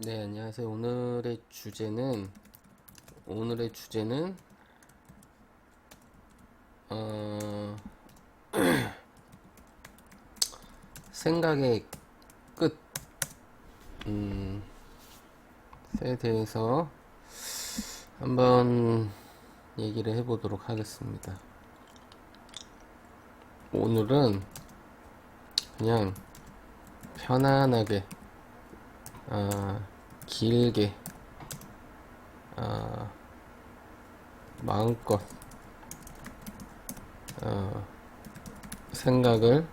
네, 안녕하세요. 오늘의 주제는 어, 생각의 끝에 대해서 한번 얘기를 해보도록 하겠습니다. 오늘은 그냥 편안하게 길게 마음껏 생각을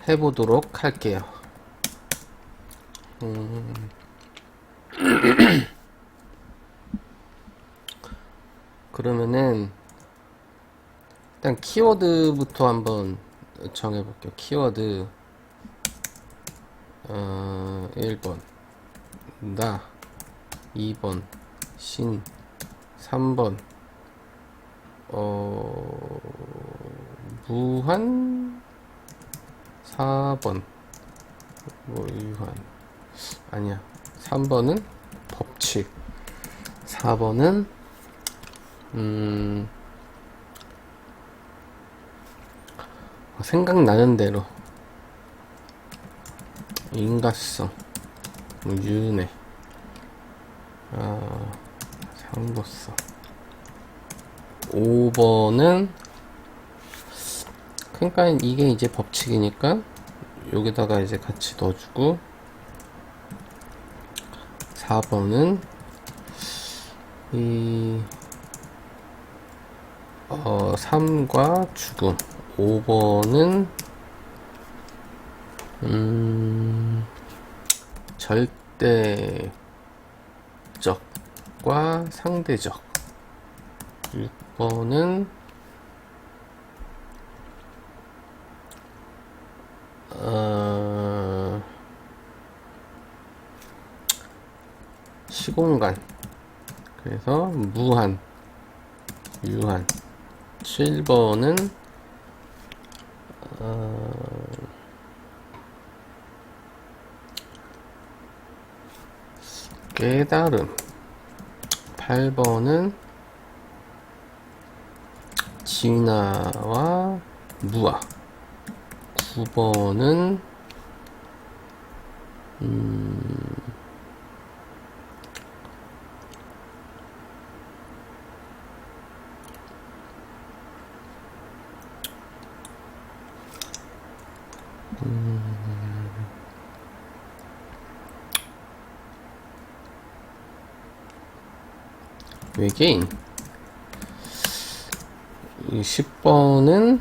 해보도록 할게요. 그러면은 일단 키워드부터 한번 정해볼게요. 키워드 1번 나, 2번 신, 3번 무한, 4번 유한, 아니야, 3번은 법칙, 4번은 생각나는 대로, 인가성, 윤회, 상도성. 5번은 그러니까 이게 이제 법칙이니까 여기다가 이제 같이 넣어주고, 4번은 이 삶과 죽음. 5번은 절대적과 상대적. 6번은 시공간. 그래서 무한, 유한. 7번은 깨달음. 8번은 진화와 무아. 9번은 외계인. 10번은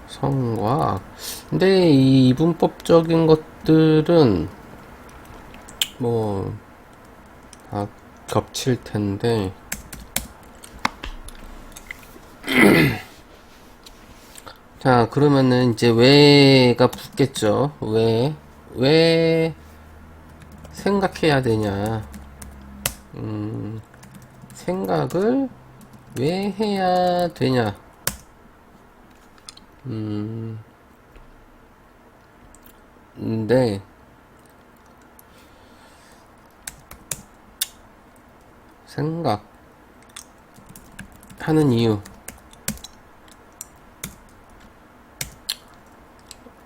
성과학. 근데 이 이분법적인 것들은 뭐 다 겹칠 텐데 자, 그러면은 이제 왜가 붙겠죠. 왜 생각해야 되냐. 생각을 왜 해야 되냐. 근데 생각하는 이유.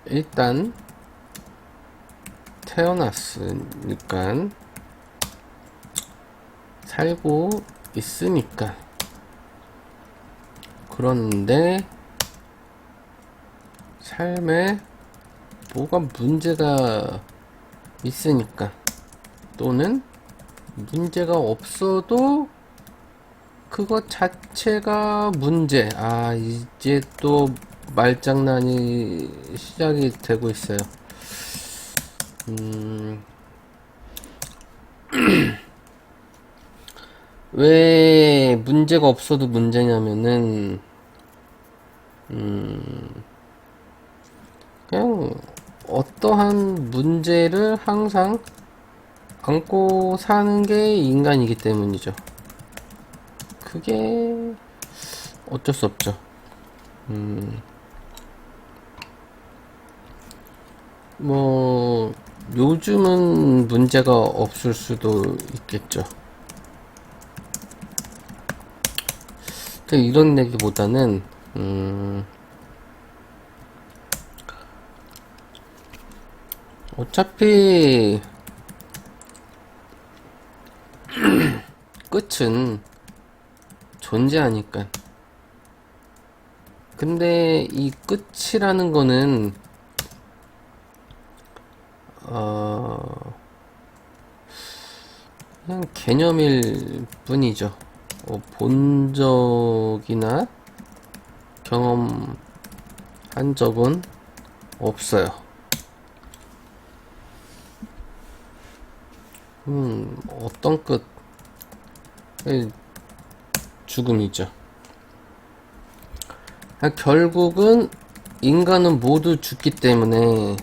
일단 태어났으니까, 살고 있으니까. 그런데 삶에 뭐가 문제가 있으니까, 또는 문제가 없어도 그것 자체가 문제. 이제 또 말장난이 시작이 되고 있어요. 왜 문제가 없어도 문제냐면은 그냥 어떠한 문제를 항상 안고 사는 게 인간이기 때문이죠. 그게 어쩔 수 없죠. 뭐 요즘은 문제가 없을 수도 있겠죠. 이런 얘기보다는 어차피 끝은 존재하니까. 근데 이 끝이라는 거는 그냥 개념일 뿐이죠. 본 적이나 경험한 적은 없어요. 어떤 끝의 죽음이죠. 결국은 인간은 모두 죽기 때문에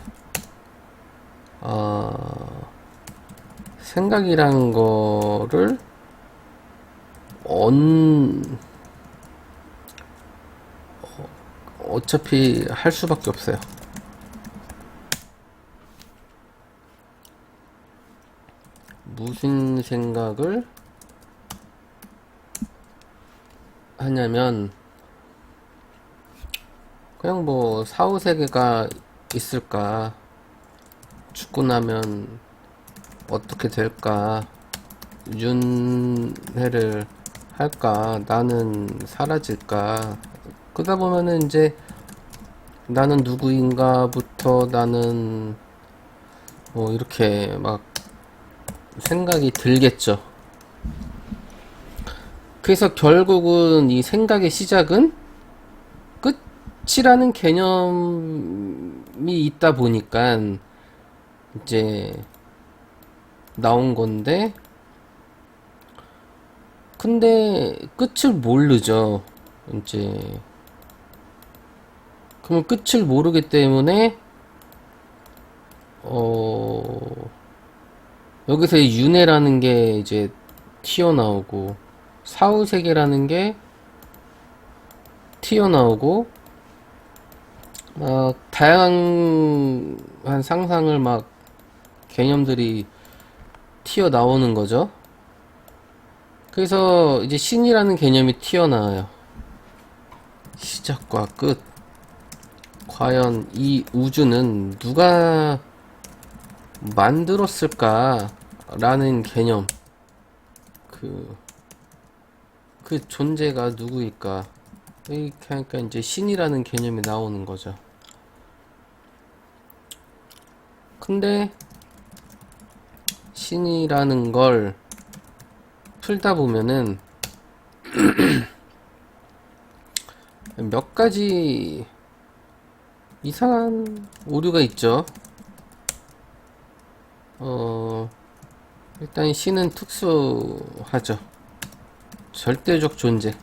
생각이란 거를 어차피 할 수밖에 없어요. 무슨 생각을 하냐면 그냥 뭐 사후세계가 있을까, 죽고 나면 어떻게 될까, 윤회를 할까, 나는 사라질까, 그러다 보면은 이제 나는 누구인가부터 나는 뭐 이렇게 막 생각이 들겠죠. 그래서 결국은 이 생각의 시작은 끝이라는 개념이 있다 보니까 이제 나온 건데, 근데 끝을 모르죠. 이제 그러면 끝을 모르기 때문에 여기서 이 윤회라는 게 이제 튀어나오고 사후세계라는 게 튀어나오고 막 다양한 상상을 막 개념들이 튀어나오는 거죠. 그래서 이제 신이라는 개념이 튀어나와요. 시작과 끝. 과연 이 우주는 누가 만들었을까? 라는 개념. 그 존재가 누구일까? 그러니까 이제 신이라는 개념이 나오는 거죠. 근데 신이라는 걸 풀다 보면은 몇 가지 이상한 오류가 있죠. 일단 신은 특수하죠. 절대적 존재.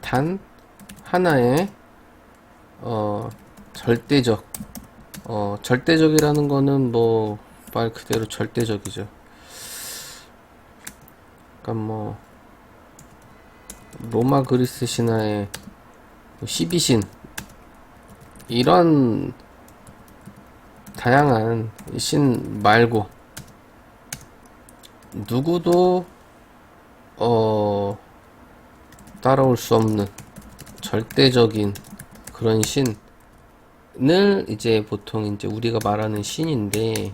단 하나의 절대적이라는 거는 뭐 말 그대로 절대적이죠. 그러니까 뭐 로마 그리스 신화의 12신 이런 다양한 신 말고 누구도 따라올 수 없는 절대적인 그런 신을 이제 보통 이제 우리가 말하는 신인데,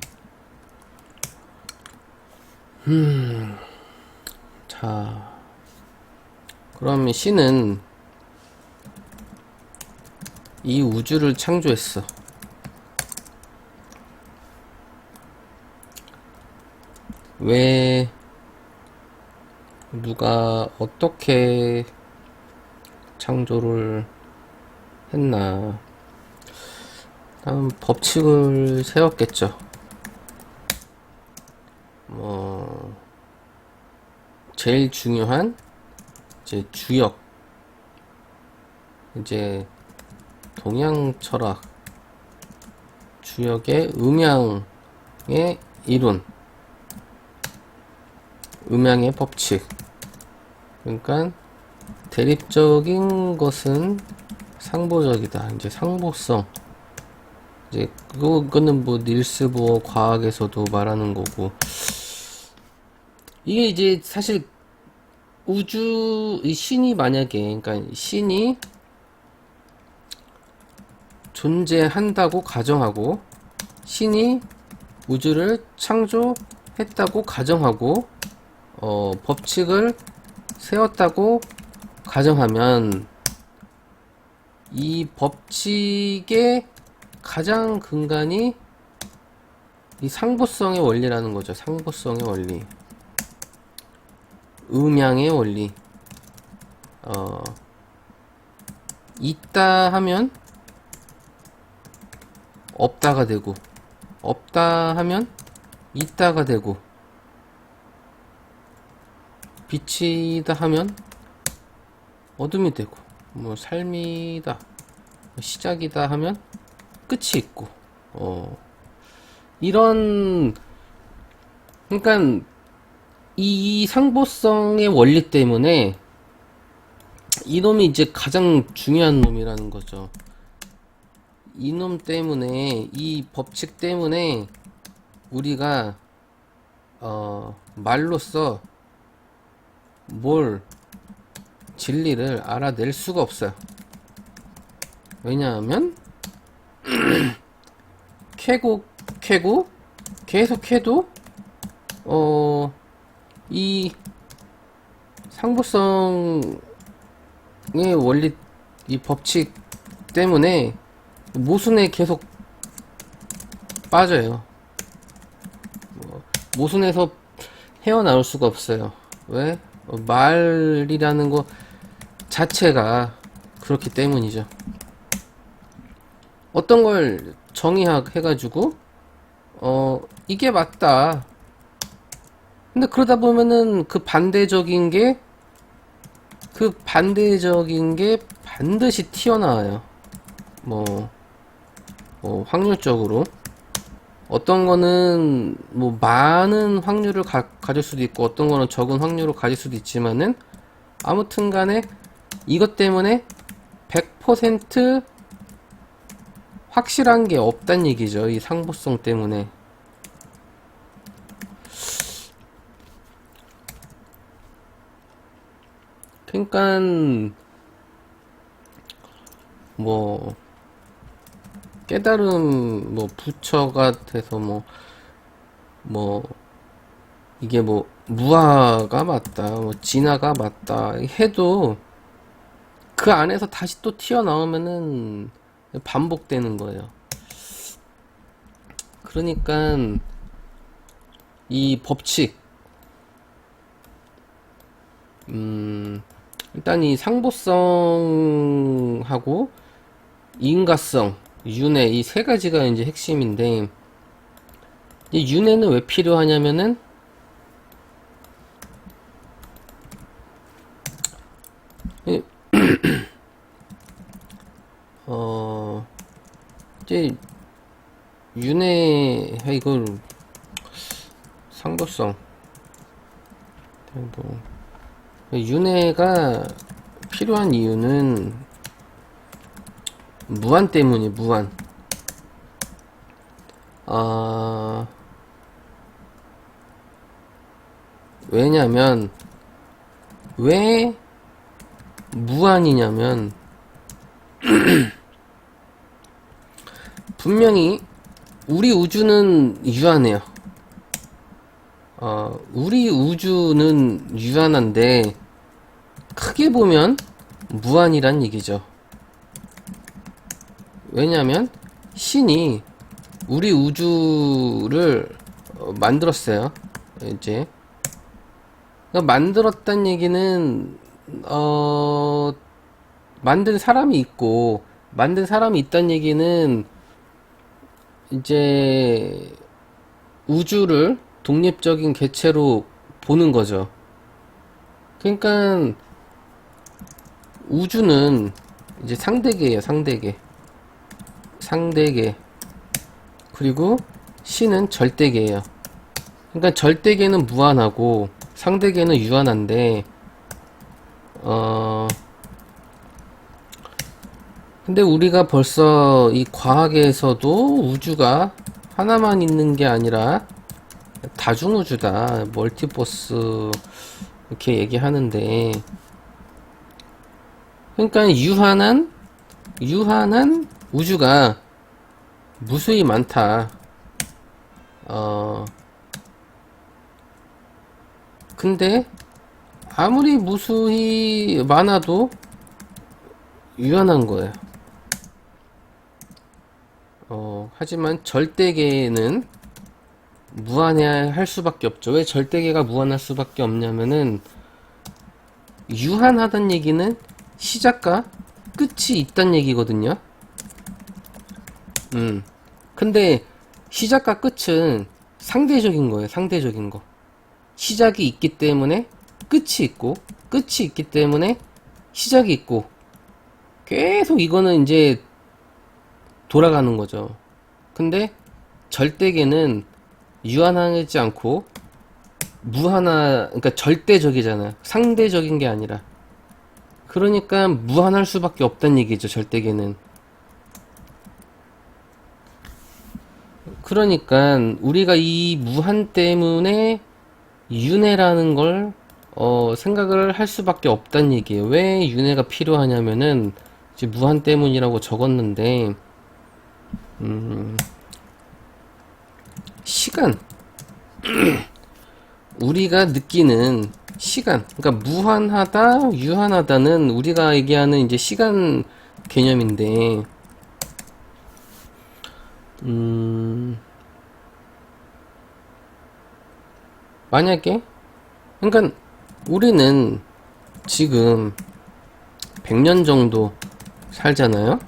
자, 그러면 신은 이 우주를 창조했어. 왜, 누가 어떻게 창조를 했나. 다음 법칙을 세웠겠죠. 제일 중요한 이제 주역, 이제 동양 철학 주역의 음양의 이론, 음양의 법칙. 그러니까 대립적인 것은 상보적이다. 이제 상보성. 이제 그거는 뭐 닐스 보어 과학에서도 말하는 거고. 이게 이제 사실 우주 이 신이 만약에 그러니까 신이 존재한다고 가정하고 신이 우주를 창조했다고 가정하고 법칙을 세웠다고 가정하면 이 법칙의 가장 근간이 이 상보성의 원리라는 거죠. 상보성의 원리. 음양의 원리. 있다 하면 없다가 되고, 없다 하면 있다가 되고, 빛이다 하면 어둠이 되고, 뭐 삶이다, 시작이다 하면 끝이 있고, 이런, 그러니까 이 상보성의 원리 때문에 이놈이 이제 가장 중요한 놈이라는 거죠. 이놈 때문에, 이 법칙 때문에 우리가 말로써 뭘 진리를 알아낼 수가 없어요. 왜냐하면 캐고 계속 해도 이 상보성의 원리, 이 법칙 때문에 모순에 계속 빠져요. 모순에서 헤어나올 수가 없어요. 왜? 말이라는 거 자체가 그렇기 때문이죠. 어떤 걸 정의해가지고 이게 맞다. 근데 그러다 보면은 그 반대적인 게 반드시 튀어나와요. 확률적으로. 어떤 거는 뭐 많은 확률을 가질 수도 있고 어떤 거는 적은 확률을 가질 수도 있지만은 아무튼 간에 이것 때문에 100% 확실한 게 없단 얘기죠. 이 상보성 때문에. 그러니까 뭐 깨달음 부처가 돼서 이게 무아가 맞다, 진화가 맞다 해도 그 안에서 다시 또 튀어나오면은 반복되는 거예요. 그러니까 이 법칙, 일단 이 상보성하고 인과성, 윤회, 이 세 가지가 이제 핵심인데, 이 윤회는 왜 필요하냐면은 이제 윤회, 이걸 상보성, 윤회가 필요한 이유는 무한 때문이 무한. 왜냐면 왜 무한이냐면 분명히 우리 우주는 유한해요. 우리 우주는 유한한데 크게 보면 무한이란 얘기죠. 왜냐면 신이 우리 우주를 만들었어요. 이제 그러니까 만들었단 얘기는 만든 사람이 있고, 만든 사람이 있단 얘기는 이제 우주를 독립적인 개체로 보는 거죠. 그러니까 우주는 이제 상대계예요. 상대계. 그리고 신은 절대계예요. 그러니까 절대계는 무한하고 상대계는 유한한데 근데 우리가 벌써 이 과학에서도 우주가 하나만 있는 게 아니라 다중우주다, 멀티버스 이렇게 얘기하는데, 그러니까 유한한 우주가 무수히 많다. 근데 아무리 무수히 많아도 유한한 거예요. 하지만 절대계는 무한해야 할 수밖에 없죠. 왜 절대계가 무한할 수밖에 없냐면은, 유한하단 얘기는 시작과 끝이 있단 얘기거든요. 근데 시작과 끝은 상대적인 거예요. 상대적인 거. 시작이 있기 때문에 끝이 있고, 끝이 있기 때문에 시작이 있고, 계속 이거는 이제 돌아가는 거죠. 근데 절대계는 유한하지 않고 그러니까 절대적이잖아요. 상대적인 게 아니라. 그러니까 무한할 수밖에 없다는 얘기죠, 절대계는. 그러니까 우리가 이 무한 때문에 윤회라는 걸 생각을 할 수밖에 없다는 얘기예요. 왜 윤회가 필요하냐면은, 이제 무한 때문이라고 적었는데, 시간. 우리가 느끼는 시간. 그러니까 무한하다, 유한하다는 우리가 얘기하는 이제 시간 개념인데, 만약에, 그러니까 우리는 지금 100년 정도 살잖아요.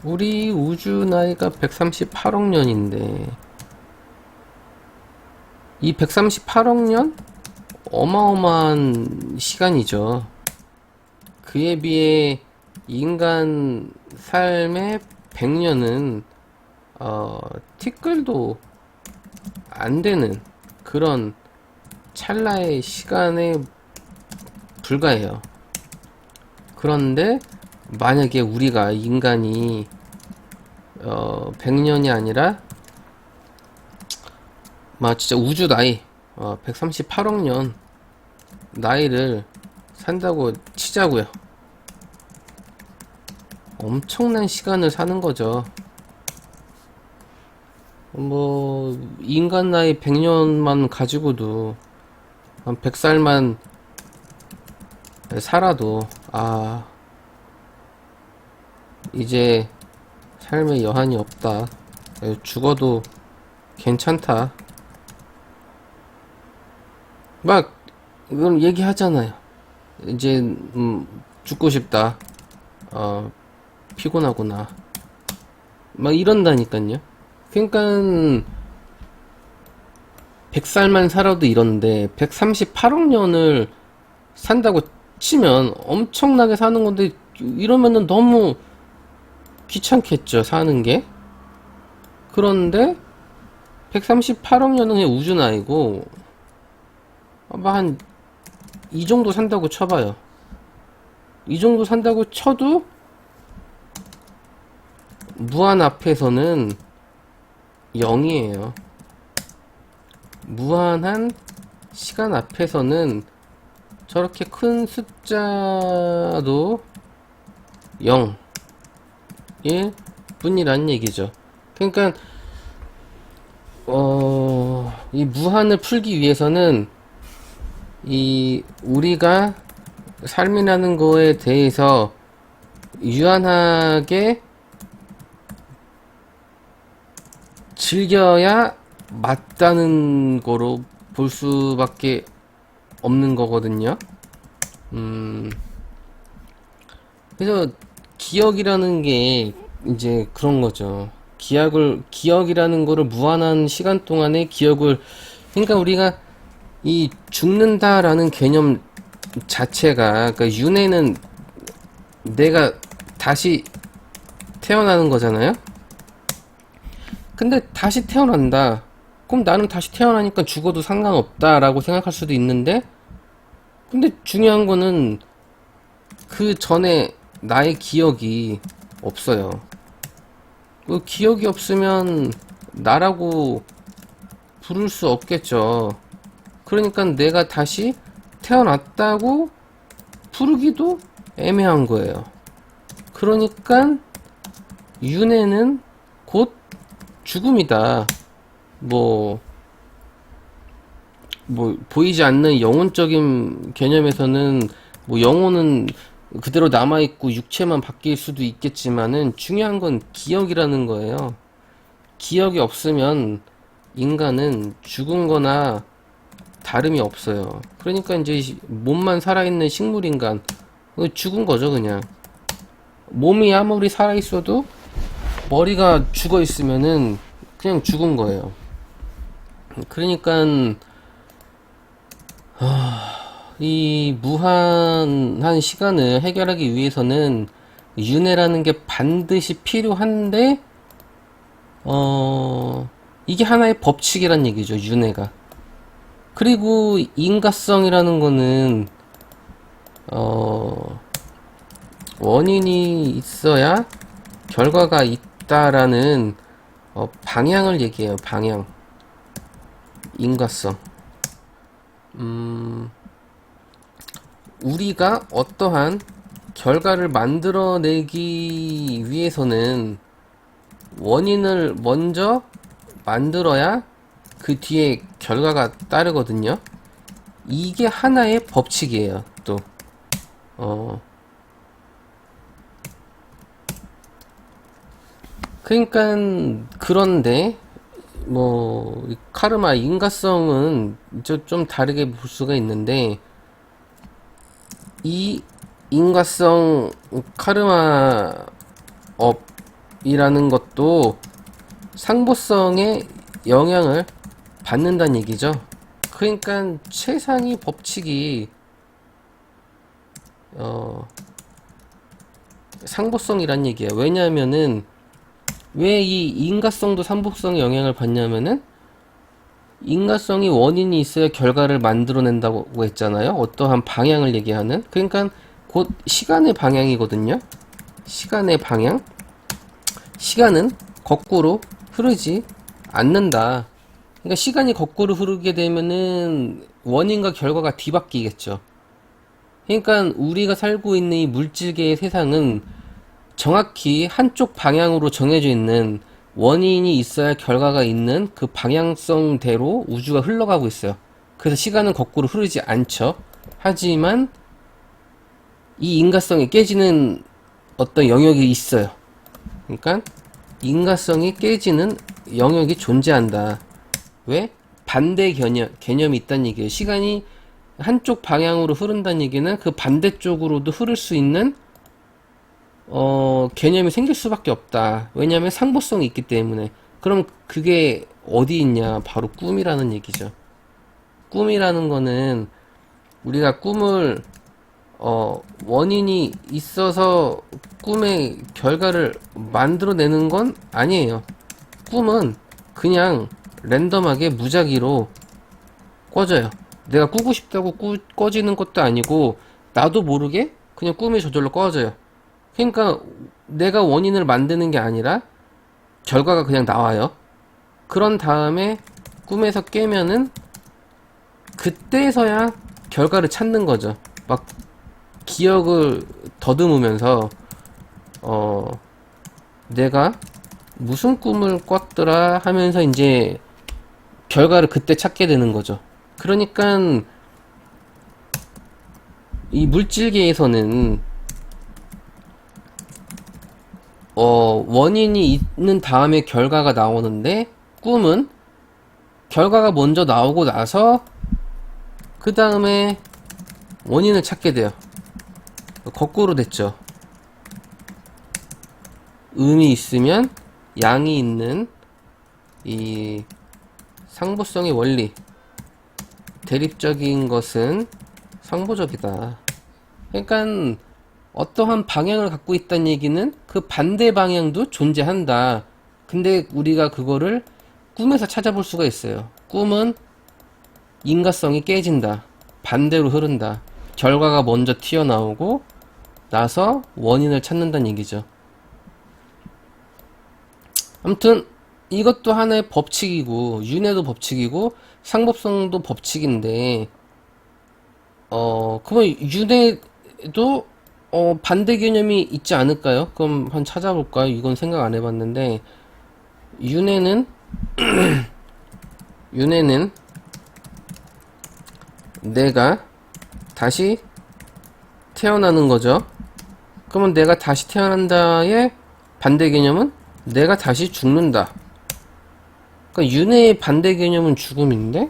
우리 우주 나이가 138억 년인데, 이 138억 년? 어마어마한 시간이죠. 그에 비해 인간 삶의 100년은 티끌도 안 되는 그런 찰나의 시간에 불과해요. 그런데 만약에 우리가 인간이 100년이 아니라 진짜 우주 나이 138억 년 나이를 산다고 치자고요. 엄청난 시간을 사는 거죠. 인간 나이 100년만 가지고도 한 100살만 살아도 이제 삶에 여한이 없다, 죽어도 괜찮다, 이건 얘기하잖아요. 이제 죽고 싶다, 피곤하구나, 이런다니까요. 그러니까 100살만 살아도 이런데 138억 년을 산다고 치면 엄청나게 사는 건데, 이러면은 너무 귀찮겠죠, 사는 게. 그런데 138억 년은 그냥 우주 나이고, 한 이 정도 산다고 쳐봐요. 이 정도 산다고 쳐도 무한 앞에서는 0이에요. 무한한 시간 앞에서는 저렇게 큰 숫자도 0일 뿐이란 얘기죠. 그러니까 이 무한을 풀기 위해서는 우리가 삶이라는 거에 대해서 유한하게 즐겨야 맞다는 거로 볼 수밖에 없는 거거든요. 그래서 기억이라는 게 이제 그런 거죠. 기억이라는 거를 무한한 시간 동안에 그러니까 우리가 이 죽는다라는 개념 자체가, 그러니까 윤회는 내가 다시 태어나는 거잖아요. 근데 다시 태어난다, 그럼 나는 다시 태어나니까 죽어도 상관없다라고 생각할 수도 있는데, 근데 중요한 거는 그 전에 나의 기억이 없어요. 그 기억이 없으면 나라고 부를 수 없겠죠. 그러니까 내가 다시 태어났다고 부르기도 애매한 거예요. 그러니까 윤회는 곧 죽음이다. 뭐 보이지 않는 영혼적인 개념에서는 뭐 영혼은 그대로 남아있고 육체만 바뀔 수도 있겠지만은 중요한 건 기억이라는 거예요. 기억이 없으면 인간은 죽은 거나 다름이 없어요. 그러니까 이제 몸만 살아있는 식물인간, 죽은 거죠, 그냥. 몸이 아무리 살아있어도 머리가 죽어 있으면은 그냥 죽은 거예요. 그러니까 이 무한한 시간을 해결하기 위해서는 윤회라는 게 반드시 필요한데, 이게 하나의 법칙이란 얘기죠, 윤회가. 그리고 인과성이라는 거는, 원인이 있어야 결과가 있다라는, 방향을 얘기해요, 방향. 인과성. 우리가 어떠한 결과를 만들어내기 위해서는 원인을 먼저 만들어야 그 뒤에 결과가 따르거든요. 이게 하나의 법칙이에요, 또. 그러니까, 그런데, 카르마, 인과성은 좀 다르게 볼 수가 있는데, 이 인과성 카르마 업이라는 것도 상보성에 영향을 받는다는 얘기죠. 그러니까 최상위 법칙이 상보성이란 얘기예요. 왜냐하면은 왜 이 인과성도 상보성에 영향을 받냐면은 인과성이 원인이 있어야 결과를 만들어낸다고 했잖아요. 어떠한 방향을 얘기하는. 그러니까 곧 시간의 방향이거든요. 시간의 방향. 시간은 거꾸로 흐르지 않는다. 그러니까 시간이 거꾸로 흐르게 되면은 원인과 결과가 뒤바뀌겠죠. 그러니까 우리가 살고 있는 이 물질계의 세상은 정확히 한쪽 방향으로 정해져 있는 원인이 있어야 결과가 있는 그 방향성대로 우주가 흘러가고 있어요. 그래서 시간은 거꾸로 흐르지 않죠. 하지만 이 인과성이 깨지는 어떤 영역이 있어요. 그러니까 인과성이 깨지는 영역이 존재한다. 왜? 반대 개념이 있다는 얘기예요. 시간이 한쪽 방향으로 흐른다는 얘기는 그 반대쪽으로도 흐를 수 있는 개념이 생길 수밖에 없다. 왜냐하면 상보성이 있기 때문에. 그럼 그게 어디 있냐? 바로 꿈이라는 얘기죠. 꿈이라는 거는 우리가 꿈을 원인이 있어서 꿈의 결과를 만들어내는 건 아니에요. 꿈은 그냥 랜덤하게 무작위로 꿔져요. 내가 꾸고 싶다고 꺼지는 것도 아니고 나도 모르게 그냥 꿈이 저절로 꺼져요. 그러니까 내가 원인을 만드는 게 아니라 결과가 그냥 나와요. 그런 다음에 꿈에서 깨면은 그때서야 결과를 찾는 거죠. 막 기억을 더듬으면서 내가 무슨 꿈을 꿨더라 하면서 이제 결과를 그때 찾게 되는 거죠. 그러니까 이 물질계에서는 원인이 있는 다음에 결과가 나오는데 꿈은 결과가 먼저 나오고 나서 그 다음에 원인을 찾게 돼요. 거꾸로 됐죠. 음이 있으면 양이 있는 이 상보성의 원리. 대립적인 것은 상보적이다. 그러니까 어떠한 방향을 갖고 있다는 얘기는 그 반대 방향도 존재한다. 근데 우리가 그거를 꿈에서 찾아볼 수가 있어요. 꿈은 인과성이 깨진다. 반대로 흐른다. 결과가 먼저 튀어나오고 나서 원인을 찾는다는 얘기죠. 아무튼 이것도 하나의 법칙이고 윤회도 법칙이고 상법성도 법칙인데 그러면 윤회도 반대 개념이 있지 않을까요? 그럼 한번 찾아볼까요? 이건 생각 안 해봤는데 윤회는 윤회는 내가 다시 태어나는 거죠. 그러면 내가 다시 태어난다의 반대 개념은 내가 다시 죽는다. 그러니까 윤회의 반대 개념은 죽음인데,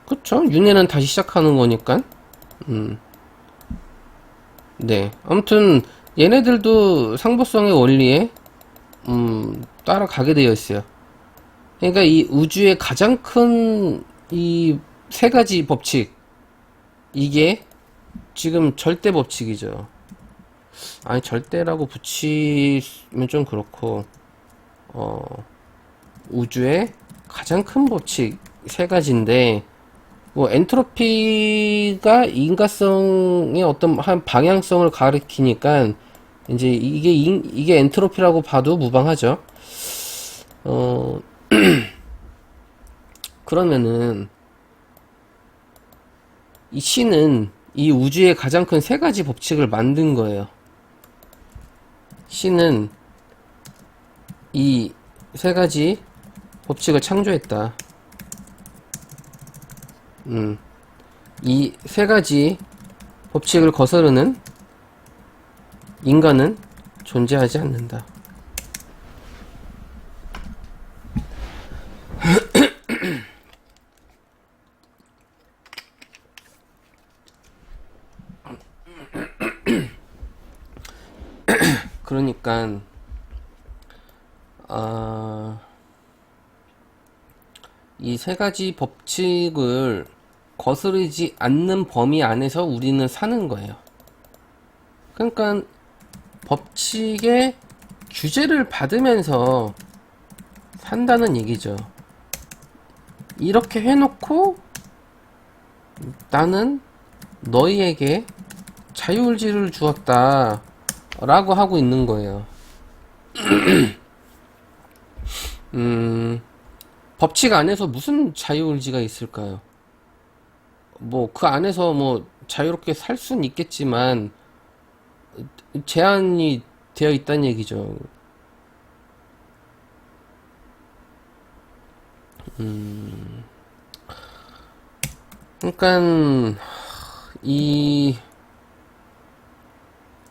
그쵸? 윤회는 다시 시작하는 거니까. 네. 아무튼 얘네들도 상보성의 원리에 따라가게 되어 있어요. 그러니까 이 우주의 가장 큰 이 세 가지 법칙, 이게 지금 절대 법칙이죠. 아니 절대라고 붙이면 좀 그렇고 우주의 가장 큰 법칙 세 가지인데 뭐 엔트로피가 인과성의 어떤 한 방향성을 가리키니까 이제 이게 엔트로피라고 봐도 무방하죠. 그러면은 이 신은 이 우주의 가장 큰 세 가지 법칙을 만든 거예요. 신은 이 세 가지 법칙을 창조했다. 이 세 가지 법칙을 거스르는 인간은 존재하지 않는다. 그러니까 이 세 가지 법칙을 거스르지 않는 범위 안에서 우리는 사는 거예요. 그러니까 법칙의 규제를 받으면서 산다는 얘기죠. 이렇게 해놓고 나는 너희에게 자유의지를 주었다 라고 하고 있는 거예요. 법칙 안에서 무슨 자유의지가 있을까요? 뭐 그 안에서 뭐 자유롭게 살 수는 있겠지만 제한이 되어 있다는 얘기죠. 그러니까 이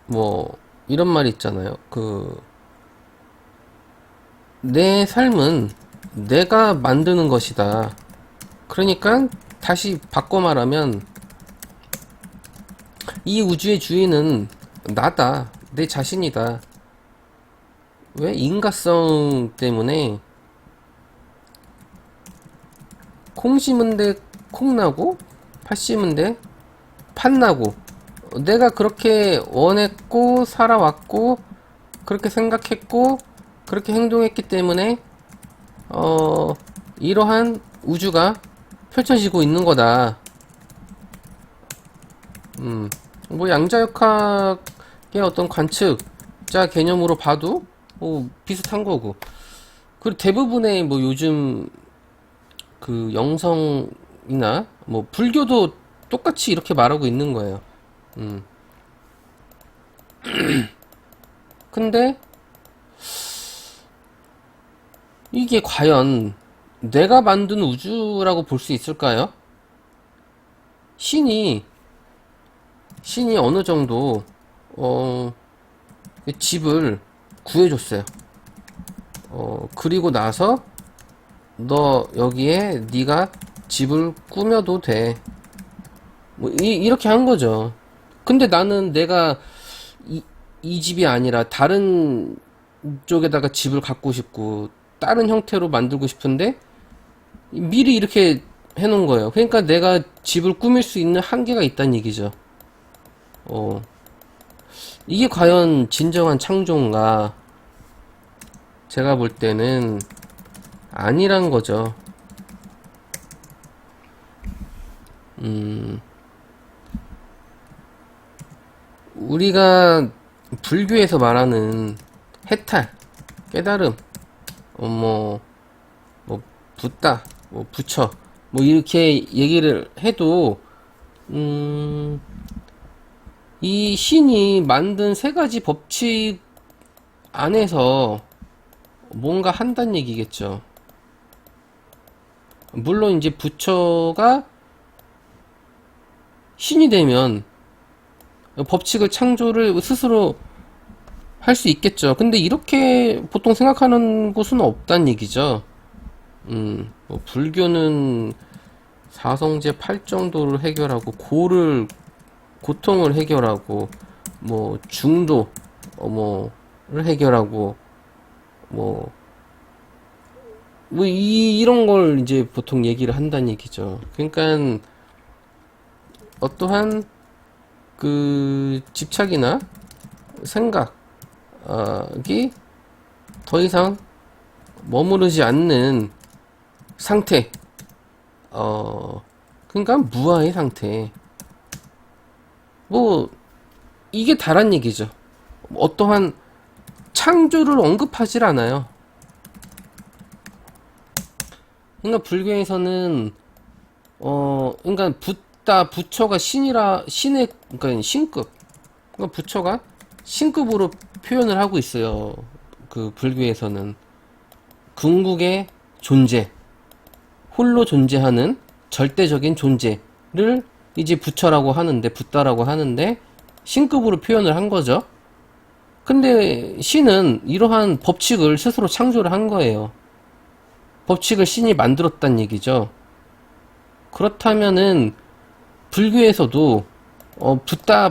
뭐 이런 말 있잖아요. 내 삶은 내가 만드는 것이다. 그러니까 다시 바꿔 말하면 이 우주의 주인은 나다. 내 자신이다. 왜? 인과성 때문에 콩 심은 데 콩 나고 팥 심은 데 팥 나고 내가 그렇게 원했고 살아왔고 그렇게 생각했고 그렇게 행동했기 때문에 이러한 우주가 펼쳐지고 있는 거다. 뭐 양자역학의 어떤 관측자 개념으로 봐도 비슷한 거고. 그리고 대부분의 뭐 요즘 그 영성이나 뭐 불교도 똑같이 이렇게 말하고 있는 거예요. 근데 이게 과연 내가 만든 우주라고 볼 수 있을까요? 신이 어느 정도 집을 구해줬어요. 그리고 나서 너 여기에 네가 집을 꾸며도 돼. 뭐 이렇게 한 거죠. 근데 나는 내가 이 집이 아니라 다른 쪽에다가 집을 갖고 싶고 다른 형태로 만들고 싶은데 미리 이렇게 해놓은 거예요. 그러니까 내가 집을 꾸밀 수 있는 한계가 있다는 얘기죠. 이게 과연 진정한 창조인가? 제가 볼 때는 아니란 거죠. 우리가 불교에서 말하는 해탈, 깨달음, 뭐 붓다, 뭐 부처, 뭐 이렇게 얘기를 해도 이 신이 만든 세 가지 법칙 안에서 뭔가 한다는 얘기겠죠. 물론 이제 부처가 신이 되면 법칙을 창조를 스스로 할 수 있겠죠. 근데 이렇게 보통 생각하는 곳은 없단 얘기죠. 뭐 불교는 사성제 8정도를 해결하고 고통을 해결하고 뭐 중도 뭐를 해결하고 뭐 이런 걸 이제 보통 얘기를 한다는 얘기죠. 그러니까 어떠한 그 집착이나 생각이 더 이상 머무르지 않는 상태, 그러니까 무아의 상태. 뭐 이게 다란 얘기죠. 어떠한 창조를 언급하질 않아요. 그러니까 불교에서는 그러니까 부처가 그러니까 신급, 그러니까 부처가 신급으로 표현을 하고 있어요. 그 불교에서는 궁극의 존재, 홀로 존재하는 절대적인 존재를 이제 부처라고 하는데, 붓다라고 하는데 신급으로 표현을 한 거죠. 근데 신은 이러한 법칙을 스스로 창조를 한 거예요. 법칙을 신이 만들었단 얘기죠. 그렇다면은 불교에서도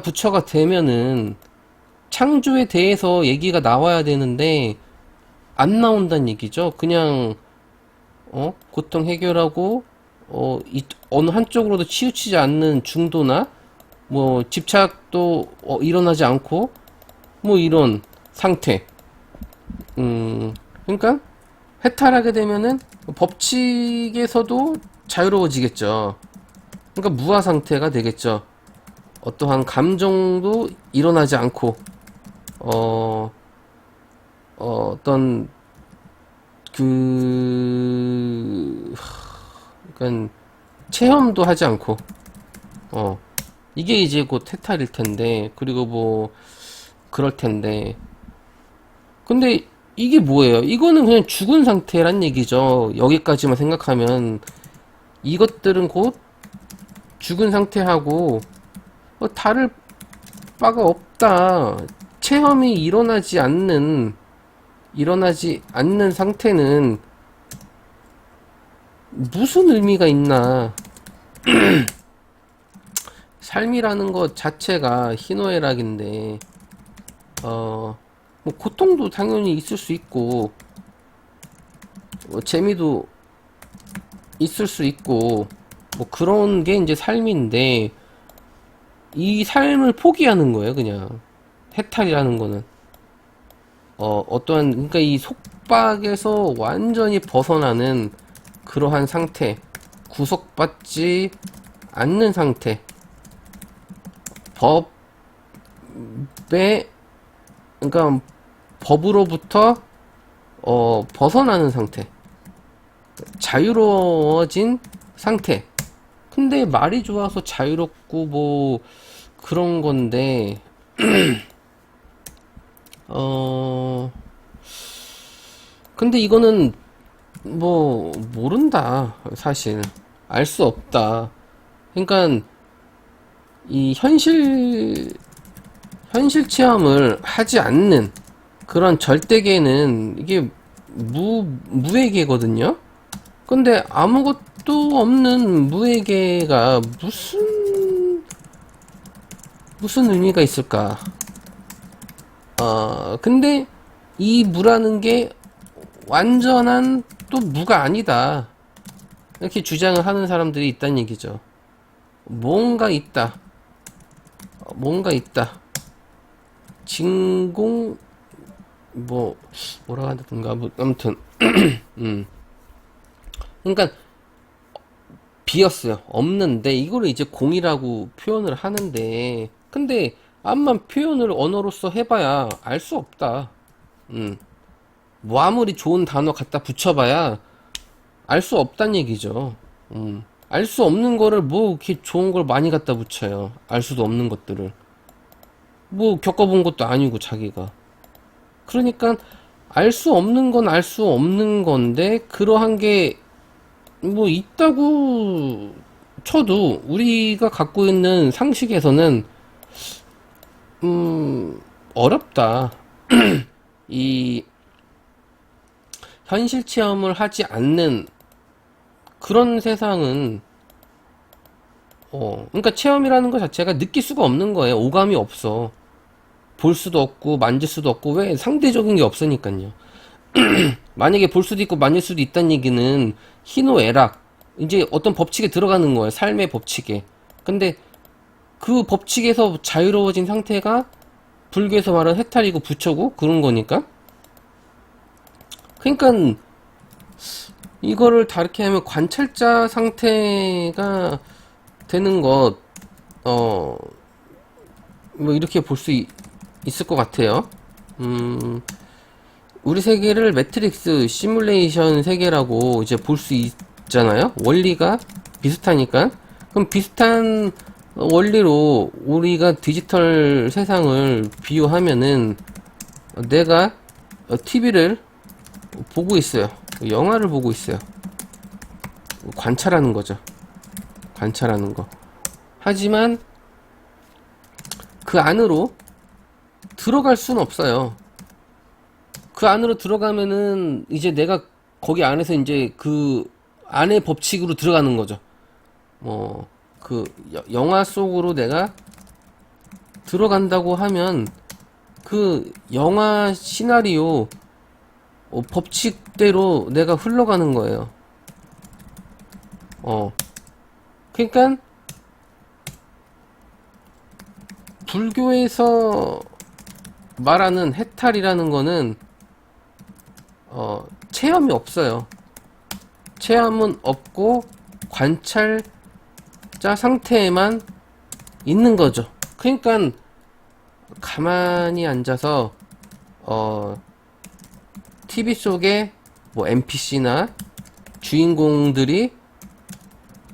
부처가 되면은 창조에 대해서 얘기가 나와야 되는데 안 나온다는 얘기죠. 그냥 고통 해결하고 어느 한쪽으로도 치우치지 않는 중도나 뭐 집착도 일어나지 않고 뭐 이런 상태. 그러니까 해탈하게 되면은 법칙에서도 자유로워지겠죠. 그러니까 무아 상태가 되겠죠. 어떠한 감정도 일어나지 않고 어떤 그러니까 체험도 하지 않고 이게 이제 곧 해탈일 텐데, 그리고 뭐 그럴 텐데, 근데 이게 뭐예요? 이거는 그냥 죽은 상태란 얘기죠. 여기까지만 생각하면 이것들은 곧 죽은 상태하고 다를 바가 없다. 체험이 일어나지 않는 상태는 무슨 의미가 있나? 삶이라는 것 자체가 희노애락인데, 뭐 고통도 당연히 있을 수 있고, 재미도 있을 수 있고, 뭐 그런 게 이제 삶인데, 이 삶을 포기하는 거예요, 그냥. 해탈이라는 거는. 어떠한, 그러니까 이 속박에서 완전히 벗어나는 그러한 상태, 구속받지 않는 상태, 법에, 그러니까 법으로부터 벗어나는 상태, 자유로워진 상태. 근데 말이 좋아서 자유롭고 뭐 그런 건데 근데 이거는 뭐 모른다. 사실 알 수 없다. 그러니까 이 현실 체험을 하지 않는 그런 절대계는 이게 무외계거든요. 근데 아무것도 없는 무외계가 무슨 의미가 있을까? 근데 이 무라는 게 완전한 또 무가 아니다. 이렇게 주장을 하는 사람들이 있다는 얘기죠. 뭔가 있다. 뭔가 있다. 진공, 뭐라고 하던가, 뭐, 아무튼. 그러니까, 비었어요. 없는데, 이거를 이제 공이라고 표현을 하는데, 근데, 암만 표현을 언어로서 해봐야 알 수 없다. 뭐 아무리 좋은 단어 갖다 붙여봐야 알 수 없단 얘기죠. 알 수 없는 거를 뭐 이렇게 좋은 걸 많이 갖다 붙여요. 알 수도 없는 것들을. 뭐 겪어본 것도 아니고 자기가. 그러니까 알 수 없는 건 알 수 없는 건데 그러한 게 뭐 있다고 쳐도 우리가 갖고 있는 상식에서는 어렵다. 이 현실 체험을 하지 않는 그런 세상은 그러니까 체험이라는 것 자체가 느낄 수가 없는 거예요. 오감이 없어. 볼 수도 없고 만질 수도 없고 왜 상대적인 게 없으니까요. 만약에 볼 수도 있고 만질 수도 있다는 얘기는 희노애락 이제 어떤 법칙에 들어가는 거예요. 삶의 법칙에. 근데 그 법칙에서 자유로워진 상태가 불교에서 말하는 해탈이고 부처고 그런 거니까. 그러니까 이거를 다르게 하면 관찰자 상태가 되는 것, 뭐 이렇게 볼 수 있을 것 같아요. 우리 세계를 매트릭스 시뮬레이션 세계라고 이제 볼 수 있잖아요. 원리가 비슷하니까. 그럼 비슷한 원리로 우리가 디지털 세상을 비유하면은 내가 TV를 보고 있어요. 영화를 보고 있어요. 관찰하는 거죠. 관찰하는 거. 하지만 그 안으로 들어갈 수는 없어요. 그 안으로 들어가면은 이제 내가 거기 안에서 이제 그 안의 법칙으로 들어가는 거죠. 그 영화 속으로 내가 들어간다고 하면 그 영화 시나리오 법칙대로 내가 흘러가는 거예요. 그러니까 불교에서 말하는 해탈이라는 거는 체험이 없어요. 체험은 없고 관찰자 상태에만 있는 거죠. 그러니까 가만히 앉아서 TV 속에 뭐 NPC나 주인공들이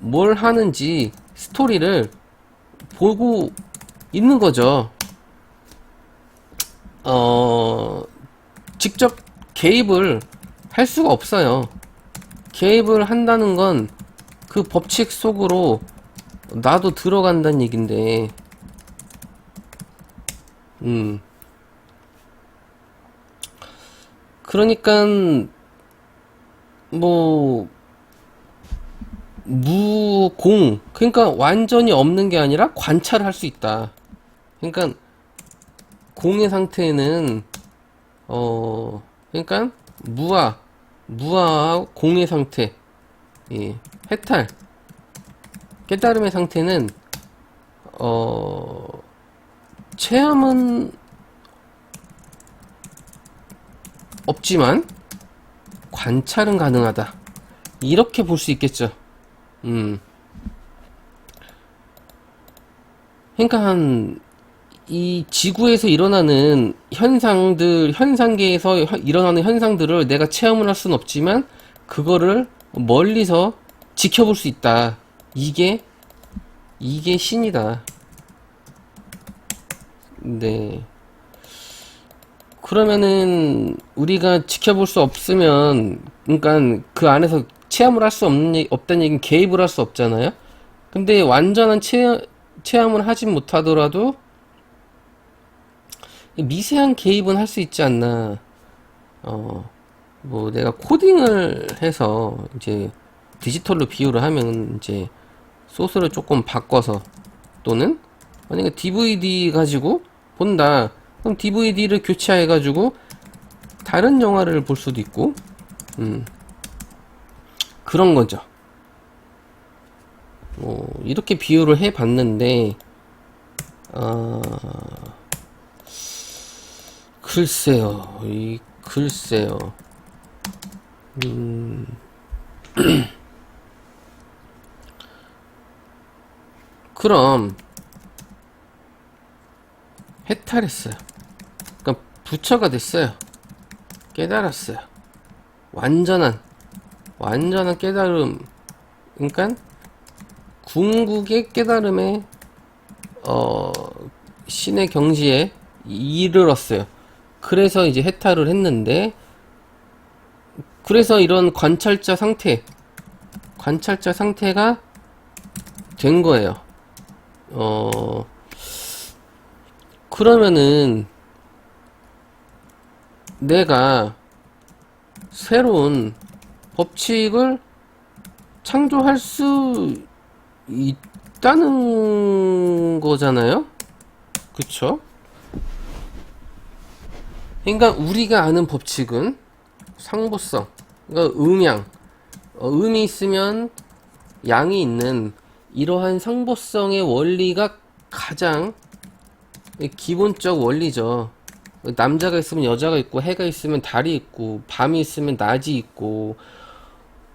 뭘 하는지 스토리를 보고 있는 거죠. 직접 개입을 할 수가 없어요. 개입을 한다는 건 그 법칙 속으로 나도 들어간다는 얘긴데, 그러니까, 뭐, 무공, 그러니까 완전히 없는 게 아니라 관찰을 할 수 있다. 그러니까, 공의 상태는, 그러니까, 무아와 공의 상태, 예, 해탈, 깨달음의 상태는, 체험은 없지만, 관찰은 가능하다. 이렇게 볼 수 있겠죠. 그러니까 이 지구에서 일어나는 현상들, 현상계에서 일어나는 현상들을 내가 체험을 할 수는 없지만 그거를 멀리서 지켜볼 수 있다. 이게 신이다. 네. 그러면은 우리가 지켜볼 수 없으면 그러니까 그 안에서 체험을 할 수 없다는 얘기는 개입을 할 수 없잖아요. 근데 완전한 체험을 하진 못하더라도 미세한 개입은 할 수 있지 않나. 뭐 내가 코딩을 해서 이제 디지털로 비유를 하면 이제 소스를 조금 바꿔서 또는 만약에 DVD 가지고 본다. 그럼 DVD를 교체해 가지고 다른 영화를 볼 수도 있고 그런 거죠. 이렇게 비유를 해 봤는데 글쎄요. 그럼 해탈했어요. 그러니까 부처가 됐어요. 깨달았어요. 완전한 깨달음. 그러니까 궁극의 깨달음에 신의 경지에 이르렀어요. 그래서 이제 해탈을 했는데, 그래서 이런 관찰자 상태가 된 거예요. 그러면은 내가 새로운 법칙을 창조할 수 있다는 거잖아요? 그쵸? 그러니까 우리가 아는 법칙은 상보성, 그러니까 음양, 음이 있으면 양이 있는 이러한 상보성의 원리가 가장 기본적 원리죠. 남자가 있으면 여자가 있고, 해가 있으면 달이 있고, 밤이 있으면 낮이 있고,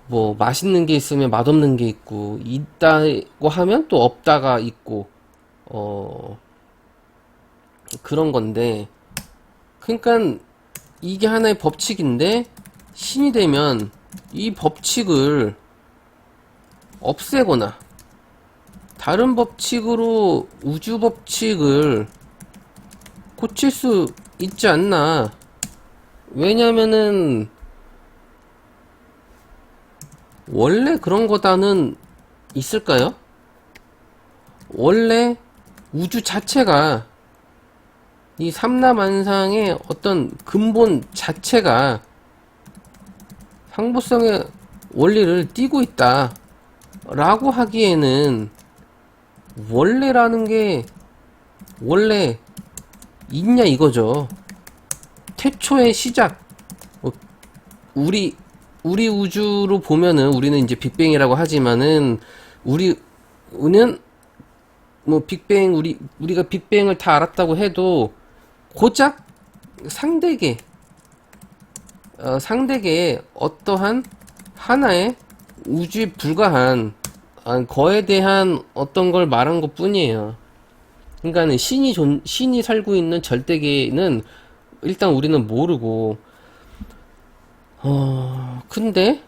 뭐 맛있는 게 있으면 맛없는 게 있고, 있다고 하면 또 없다가 있고, 그런 건데, 그러니까 이게 하나의 법칙인데, 신이 되면 이 법칙을 없애거나 다른 법칙으로 우주 법칙을 고칠 수 있지 않나. 왜냐면은 원래 그런 거다는 있을까요? 원래 우주 자체가, 이 삼라만상의 어떤 근본 자체가 상보성의 원리를 띠고 있다 라고 하기에는 원래라는 게 원래 있냐 이거죠. 태초의 시작, 우리 우주로 보면은, 우리는 이제 빅뱅이라고 하지만은, 우리는 뭐 빅뱅, 우리가 빅뱅을 다 알았다고 해도 고작 상대계의 어떠한 하나의 우주에 불과한 거에 대한 어떤 걸 말한 것 뿐이에요. 그러니까 신이 살고 있는 절대계는 일단 우리는 모르고, 근데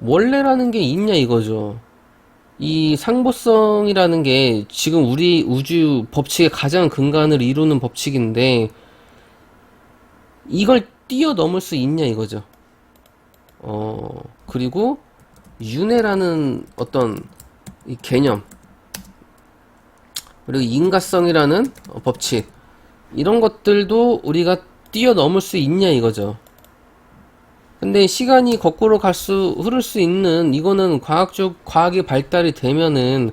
원래라는 게 있냐 이거죠. 이 상보성이라는 게 지금 우리 우주 법칙의 가장 근간을 이루는 법칙인데, 이걸 뛰어넘을 수 있냐 이거죠. 그리고 윤회라는 어떤 이 개념, 그리고 인과성이라는 법칙, 이런 것들도 우리가 뛰어넘을 수 있냐 이거죠. 근데 시간이 거꾸로 흐를 수 있는, 이거는 과학이 발달이 되면은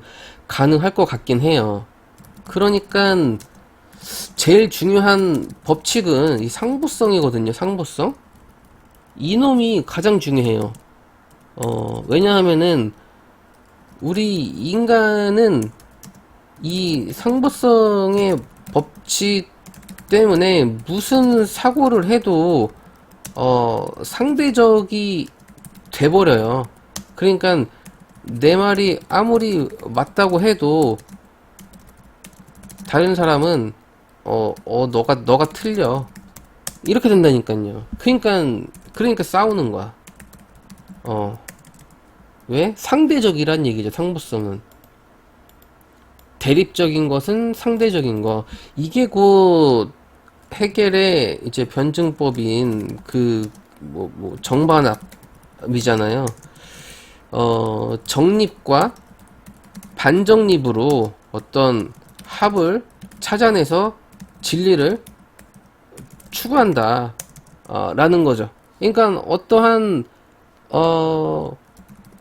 가능할 것 같긴 해요. 그러니까 제일 중요한 법칙은 이 상보성이거든요. 상보성. 이놈이 가장 중요해요. 왜냐하면은 우리 인간은 이 상보성의 법칙 때문에 무슨 사고를 해도 상대적이 돼버려요. 그러니까 내 말이 아무리 맞다고 해도 다른 사람은 너가 틀려, 이렇게 된다니까요. 그러니까 싸우는 거야. 왜? 상대적이란 얘기죠. 상보성은 대립적인 것은 상대적인 거. 이게 곧 해겔의 이제 변증법인 정반합이잖아요. 정립과 반정립으로 어떤 합을 찾아내서 진리를 추구한다 라는 거죠. 그러니까 어떠한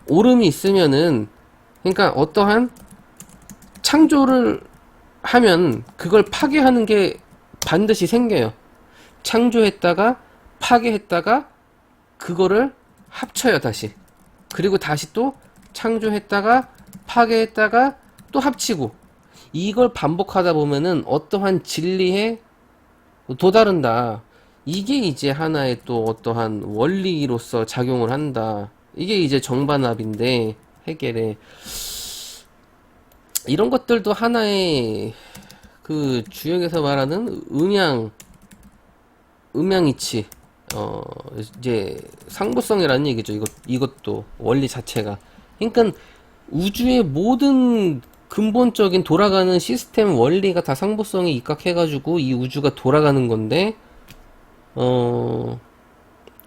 오름이 있으면은, 그러니까 어떠한 창조를 하면 그걸 파괴하는 게 반드시 생겨요. 창조했다가 파괴했다가 그거를 합쳐요, 다시. 그리고 다시 또 창조했다가 파괴했다가 또 합치고, 이걸 반복하다 보면은 어떠한 진리에 도다른다. 이게 이제 하나의 또 어떠한 원리로서 작용을 한다. 이게 이제 정반합인데, 해겔의 이런 것들도 하나의 그 주역에서 말하는 음양이치, 이제 상보성이라는 얘기죠. 이것도 원리 자체가. 그러니까 우주의 모든 근본적인 돌아가는 시스템 원리가 다 상보성에 입각해가지고 이 우주가 돌아가는 건데,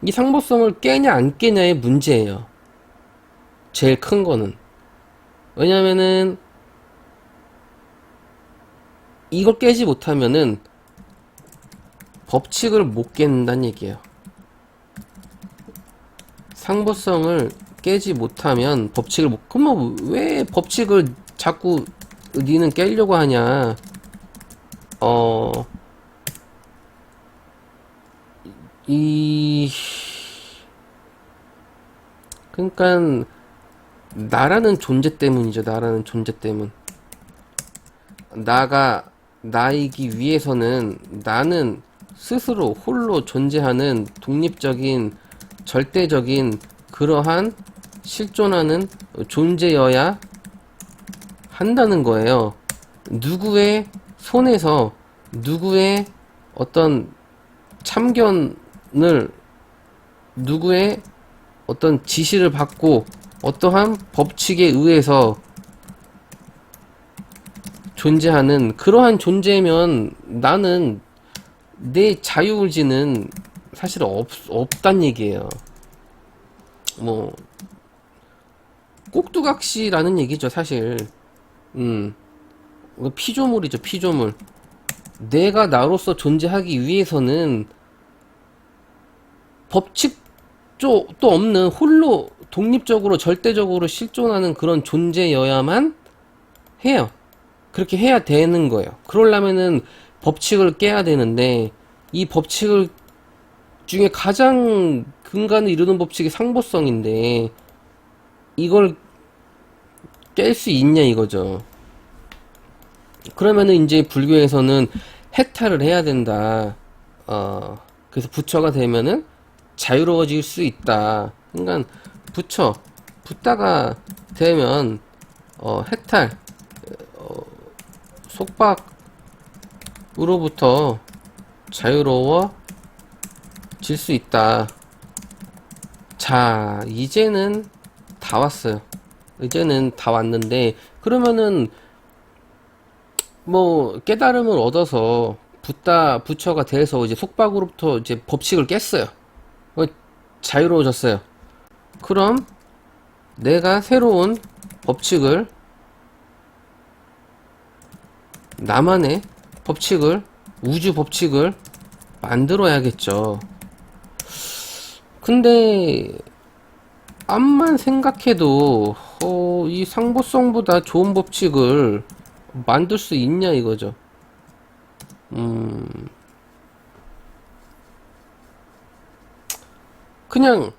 이 상보성을 깨냐 안 깨냐의 문제예요. 제일 큰 거는. 왜냐면은 이걸 깨지 못하면은 법칙을 못 깨는다는 얘기예요. 상보성을 깨지 못하면 법칙을 못, 그럼 왜 법칙을 자꾸 니는 깨려고 하냐. 그러니까 나라는 존재 때문이죠. 나라는 존재 때문. 나이기 위해서는 나는 스스로 홀로 존재하는 독립적인 절대적인 그러한 실존하는 존재여야 한다는 거예요. 누구의 손에서 누구의 어떤 참견을, 누구의 어떤 지시를 받고 어떠한 법칙에 의해서 존재하는 그러한 존재면 나는 내 자유의지는 사실 없단 얘기예요. 뭐 꼭두각시라는 얘기죠, 사실. 피조물이죠, 피조물. 내가 나로서 존재하기 위해서는 법칙도 없는 홀로 독립적으로 절대적으로 실존하는 그런 존재여야만 해요. 그렇게 해야 되는 거예요. 그러려면은 법칙을 깨야 되는데, 이 법칙을 중에 가장 근간을 이루는 법칙이 상보성인데 이걸 깰 수 있냐 이거죠. 그러면은 이제 불교에서는 해탈을 해야 된다. 그래서 부처가 되면은 자유로워질 수 있다. 그러니까 붓다가 되면 해탈, 속박으로부터 자유로워질 수 있다. 자, 이제는 다 왔어요. 이제는 다 왔는데, 그러면은 뭐 깨달음을 얻어서 부처가 돼서 이제 속박으로부터 이제 법칙을 깼어요. 자유로워졌어요. 그럼 내가 새로운 법칙을, 나만의 법칙을, 우주 법칙을 만들어야겠죠. 근데 암만 생각해도 이 상보성보다 좋은 법칙을 만들 수 있냐 이거죠. 그냥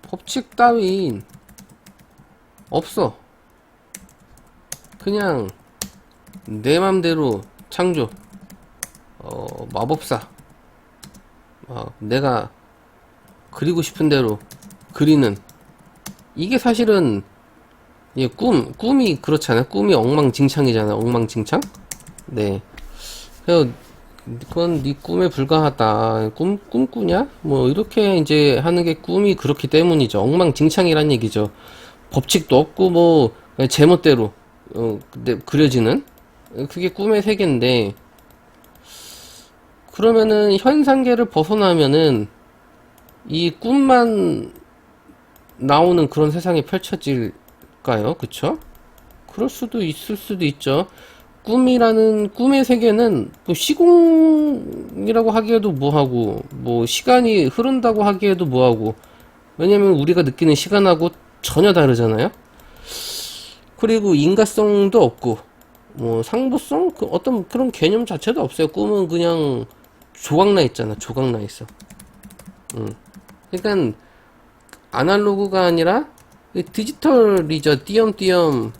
법칙 따윈 없어. 그냥 내 맘대로 창조, 마법사, 내가 그리고 싶은 대로 그리는, 이게 사실은 꿈이 그렇잖아요. 꿈이 엉망진창이잖아요. 엉망진창. 네. 그래서 그건 네 꿈에 불과하다. 꿈꾸냐? 뭐 이렇게 이제 하는 게 꿈이 그렇기 때문이죠. 엉망진창이란 얘기죠. 법칙도 없고 뭐 제멋대로 그려지는, 그게 꿈의 세계인데, 그러면은 현상계를 벗어나면은 이 꿈만 나오는 그런 세상이 펼쳐질까요? 그쵸? 그럴 수도 있을 수도 있죠. 꿈의 세계는 뭐 시공이라고 하기에도 뭐하고, 뭐 시간이 흐른다고 하기에도 뭐하고, 왜냐면 우리가 느끼는 시간하고 전혀 다르잖아요. 그리고 인과성도 없고, 뭐 상보성, 어떤 그런 개념 자체도 없어요. 꿈은 그냥 조각나 있잖아. 조각나 있어. 그러니까 아날로그가 아니라 디지털이죠. 띄엄띄엄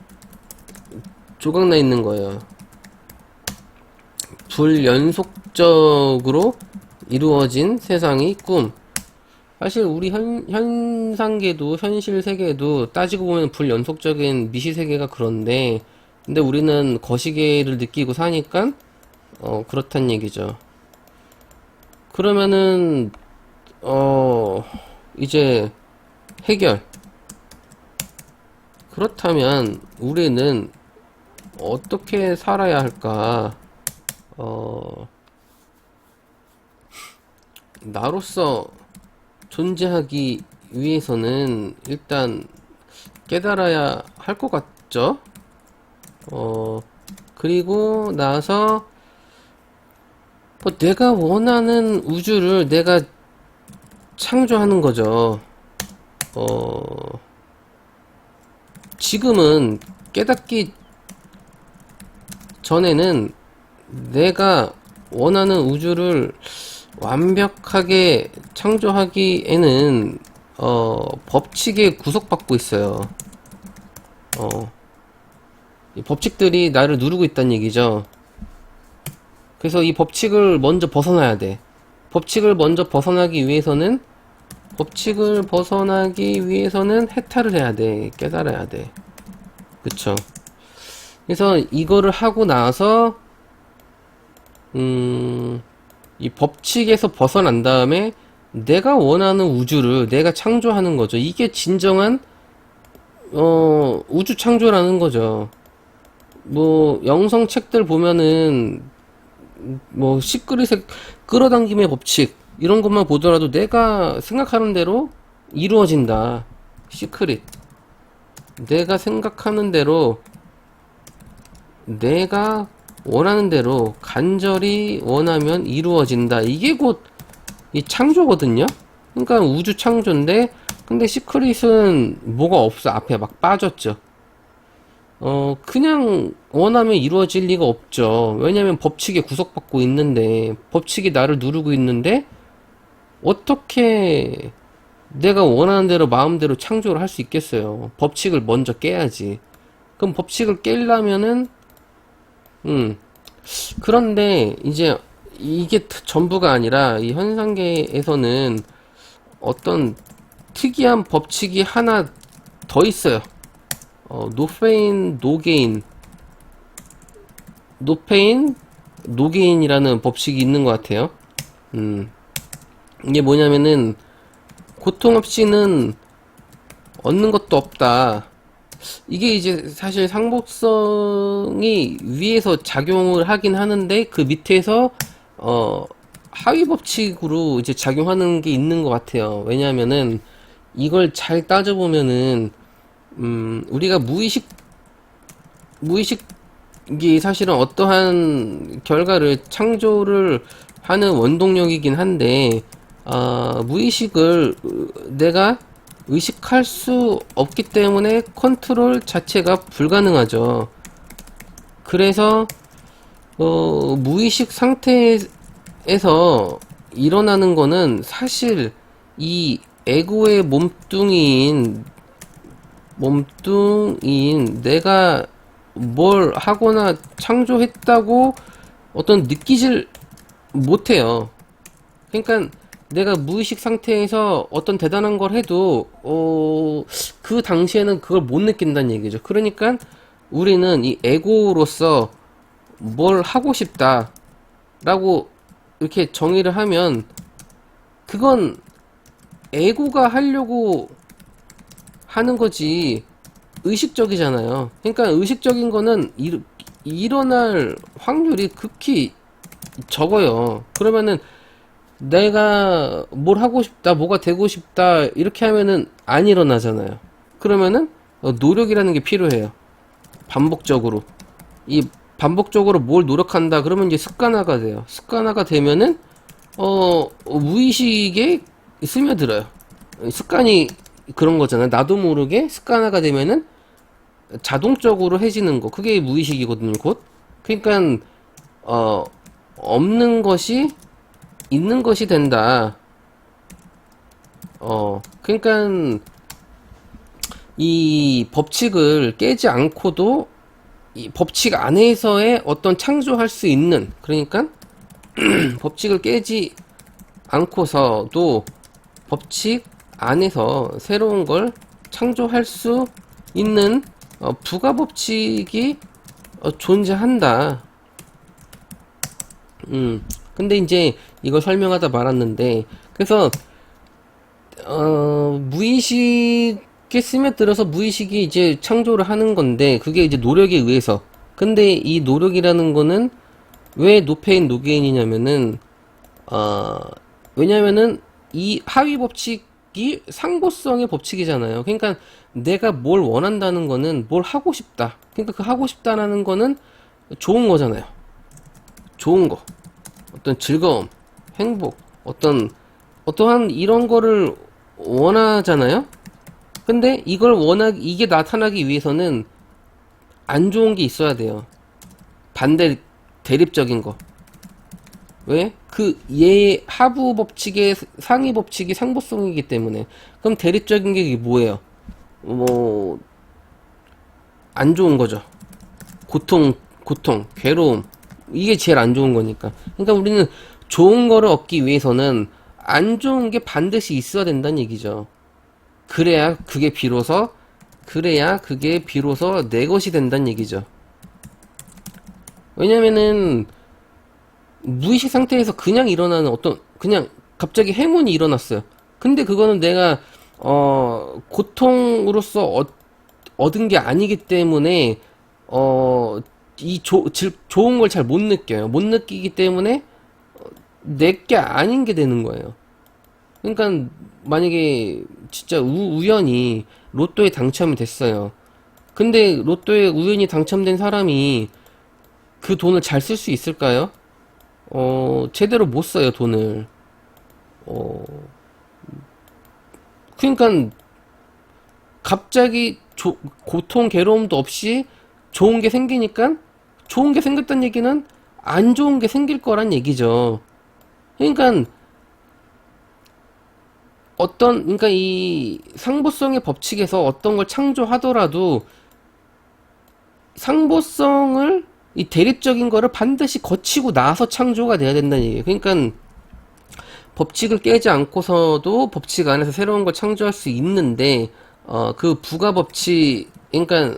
조각나 있는 거예요. 불연속적으로 이루어진 세상이 꿈. 사실 우리 현상계도, 현실 세계도 따지고 보면 불연속적인 미시 세계가 그런데, 근데 우리는 거시기를 느끼고 사니까 그렇단 얘기죠. 그러면은 이제 해결. 그렇다면 우리는 어떻게 살아야 할까? 나로서 존재하기 위해서는 일단 깨달아야 할 것 같죠? 그리고 나서 뭐 내가 원하는 우주를 내가 창조하는 거죠. 지금은 깨닫기 전에는 내가 원하는 우주를 완벽하게 창조하기에는 법칙에 구속받고 있어요. 이 법칙들이 나를 누르고 있다는 얘기죠. 그래서 이 법칙을 먼저 벗어나야 돼. 법칙을 먼저 벗어나기 위해서는 해탈을 해야 돼. 깨달아야 돼. 그쵸? 그래서 이거를 하고 나서 이 법칙에서 벗어난 다음에 내가 원하는 우주를 내가 창조하는 거죠. 이게 진정한 우주 창조라는 거죠. 뭐 영성 책들 보면은 뭐 시크릿의 끌어당김의 법칙 이런 것만 보더라도 내가 생각하는 대로 이루어진다. 시크릿. 내가 생각하는 대로 내가 원하는 대로 간절히 원하면 이루어진다. 이게 곧 이 창조거든요. 그러니까 우주 창조인데 근데 시크릿은 뭐가 없어. 앞에 막 빠졌죠. 그냥 원하면 이루어질 리가 없죠. 왜냐면 법칙에 구속받고 있는데, 법칙이 나를 누르고 있는데, 어떻게 내가 원하는 대로 마음대로 창조를 할 수 있겠어요. 법칙을 먼저 깨야지. 그럼 법칙을 깨려면은, 그런데 이제 이게 전부가 아니라 이 현상계에서는 어떤 특이한 법칙이 하나 더 있어요. no pain, no gain. no pain, no gain이라는 법칙이 있는 것 같아요. 이게 뭐냐면은 고통 없이는 얻는 것도 없다. 이게 이제 사실 상복성이 위에서 작용을 하긴 하는데 그 밑에서 하위 법칙으로 이제 작용하는 게 있는 것 같아요. 왜냐하면은 이걸 잘 따져보면은 우리가 무의식이 사실은 어떠한 결과를 창조를 하는 원동력이긴 한데, 무의식을 내가 의식할 수 없기 때문에 컨트롤 자체가 불가능하죠. 그래서, 무의식 상태에서 일어나는 거는 사실 이 에고의 몸뚱이인 내가 뭘 하거나 창조했다고 어떤 느끼질 못해요. 그러니까 내가 무의식 상태에서 어떤 대단한 걸 해도 그 당시에는 그걸 못 느낀다는 얘기죠. 그러니까 우리는 이 에고로서 뭘 하고 싶다 라고 이렇게 정의를 하면 그건 에고가 하려고 하는 거지 의식적이잖아요. 그러니까 의식적인 거는 일어날 확률이 극히 적어요. 그러면은 내가 뭘 하고 싶다, 뭐가 되고 싶다 이렇게 하면은 안 일어나잖아요. 그러면은 노력이라는 게 필요해요. 반복적으로 이 반복적으로 뭘 노력한다 그러면 이제 습관화가 돼요. 습관화가 되면은 무의식에 스며들어요. 습관이 그런 거잖아요. 나도 모르게 습관화가 되면은 자동적으로 해지는 거. 그게 무의식이거든요, 곧. 그러니까 없는 것이 있는 것이 된다. 그러니까 이 법칙을 깨지 않고도 이 법칙 안에서의 어떤 창조할 수 있는, 그러니까 법칙을 깨지 않고서도 법칙 안에서 새로운 걸 창조할 수 있는 부가 법칙이 존재한다. 근데 이제 이걸 설명하다 말았는데, 그래서 무의식에 스며들어서 무의식이 이제 창조를 하는 건데, 그게 이제 노력에 의해서. 근데 이 노력이라는 거는 왜 노페인 노게인이냐면은, 왜냐면은 이 하위 법칙이 상보성의 법칙이잖아요. 그러니까 내가 뭘 원한다는 거는 뭘 하고 싶다. 그러니까 그 하고 싶다라는 거는 좋은 거잖아요. 좋은 거. 어떤 즐거움, 행복, 어떠한 이런 거를 원하잖아요? 근데 이게 나타나기 위해서는 안 좋은 게 있어야 돼요. 대립적인 거. 왜? 얘의 하부 법칙의 상위 법칙이 상보성이기 때문에. 그럼 대립적인 게 이게 뭐예요? 뭐, 안 좋은 거죠. 괴로움. 이게 제일 안 좋은 거니까. 그러니까 우리는 좋은 거를 얻기 위해서는 안 좋은 게 반드시 있어야 된다는 얘기죠. 그래야 그게 비로소 내 것이 된다는 얘기죠. 왜냐면은, 무의식 상태에서 그냥 일어나는 그냥 갑자기 행운이 일어났어요. 근데 그거는 내가, 고통으로서 얻은 게 아니기 때문에, 좋은 걸 잘 못 느껴요. 못 느끼기 때문에, 내게 아닌 게 되는 거예요. 그러니까, 만약에, 진짜 우연히 로또에 당첨이 됐어요. 근데 로또에 우연히 당첨된 사람이 그 돈을 잘 쓸 수 있을까요? 제대로 못 써요, 돈을. 어, 그러니까 갑자기 고통, 괴로움도 없이 좋은 게 생기니까 좋은 게 생겼다는 얘기는 안 좋은 게 생길 거란 얘기죠. 그러니까 그러니까 이 상보성의 법칙에서 어떤 걸 창조하더라도 상보성을 이 대립적인 거를 반드시 거치고 나서 창조가 돼야 된다는 얘기예요. 그러니까 법칙을 깨지 않고서도 법칙 안에서 새로운 걸 창조할 수 있는데 그 부가 법칙 그러니까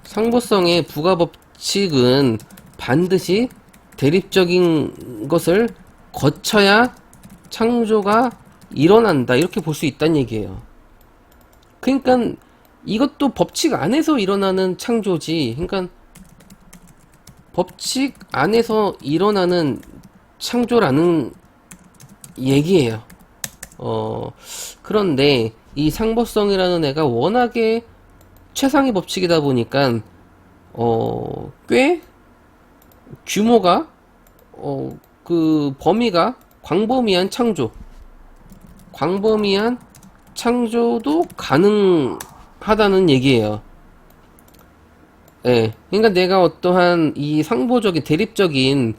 상보성의 부가 법칙은 반드시 대립적인 것을 거쳐야 창조가 일어난다 이렇게 볼 수 있다는 얘기예요. 그러니까 이것도 법칙 안에서 일어나는 창조지. 그러니까 법칙 안에서 일어나는 창조라는 얘기예요. 그런데 이 상보성이라는 애가 워낙에 최상위 법칙이다 보니까 꽤 규모가 그 범위가 광범위한 창조도 가능하다는 얘기예요. 예. 그러니까 내가 어떠한 이 상보적인 대립적인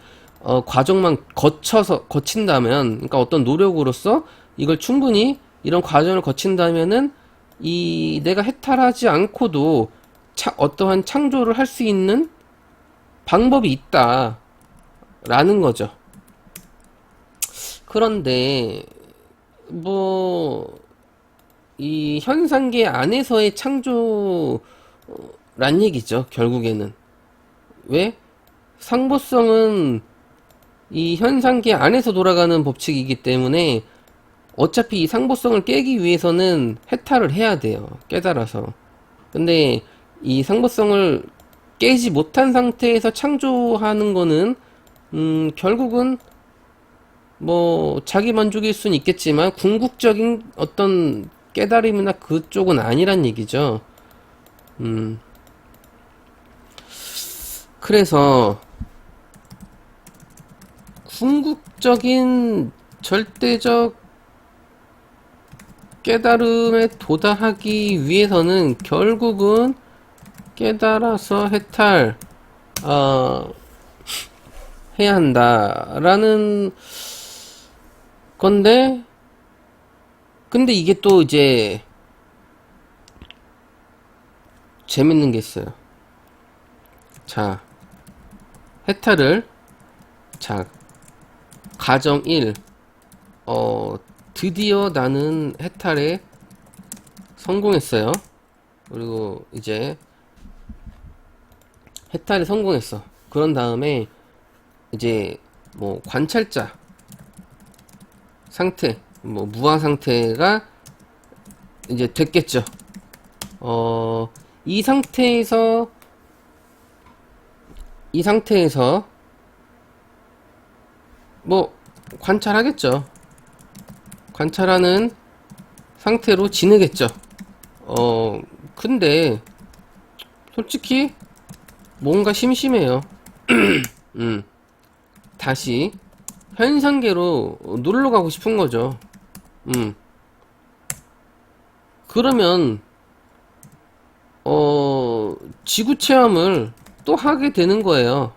과정만 거친다면, 그러니까 어떤 노력으로서 이걸 충분히 이런 과정을 거친다면은 내가 해탈하지 않고도 어떠한 창조를 할 수 있는 방법이 있다라는 거죠. 그런데 뭐 이 현상계 안에서의 창조란 얘기죠. 결국에는 왜? 상보성은 이 현상계 안에서 돌아가는 법칙이기 때문에 어차피 이 상보성을 깨기 위해서는 해탈을 해야 돼요. 깨달아서. 근데 이 상보성을 깨지 못한 상태에서 창조하는 거는 결국은 뭐 자기 만족일 수는 있겠지만 궁극적인 어떤 깨달음이나 그쪽은 아니란 얘기죠. 그래서 궁극적인 절대적 깨달음에 도달하기 위해서는 결국은 깨달아서 해야 한다라는 건데, 근데 이게 또 이제 재밌는 게 있어요. 자, 해탈을, 자, 가정 1, 드디어 나는 해탈에 성공했어요. 그리고 이제 해탈에 성공했어. 그런 다음에 이제 뭐 관찰자 상태, 뭐 무화 상태가 이제 됐겠죠. 이 상태에서 뭐 관찰하겠죠. 관찰하는 상태로 지내겠죠. 근데 솔직히 뭔가 심심해요. 다시 현상계로 놀러 가고 싶은 거죠. 그러면 지구 체험을 또 하게 되는 거예요.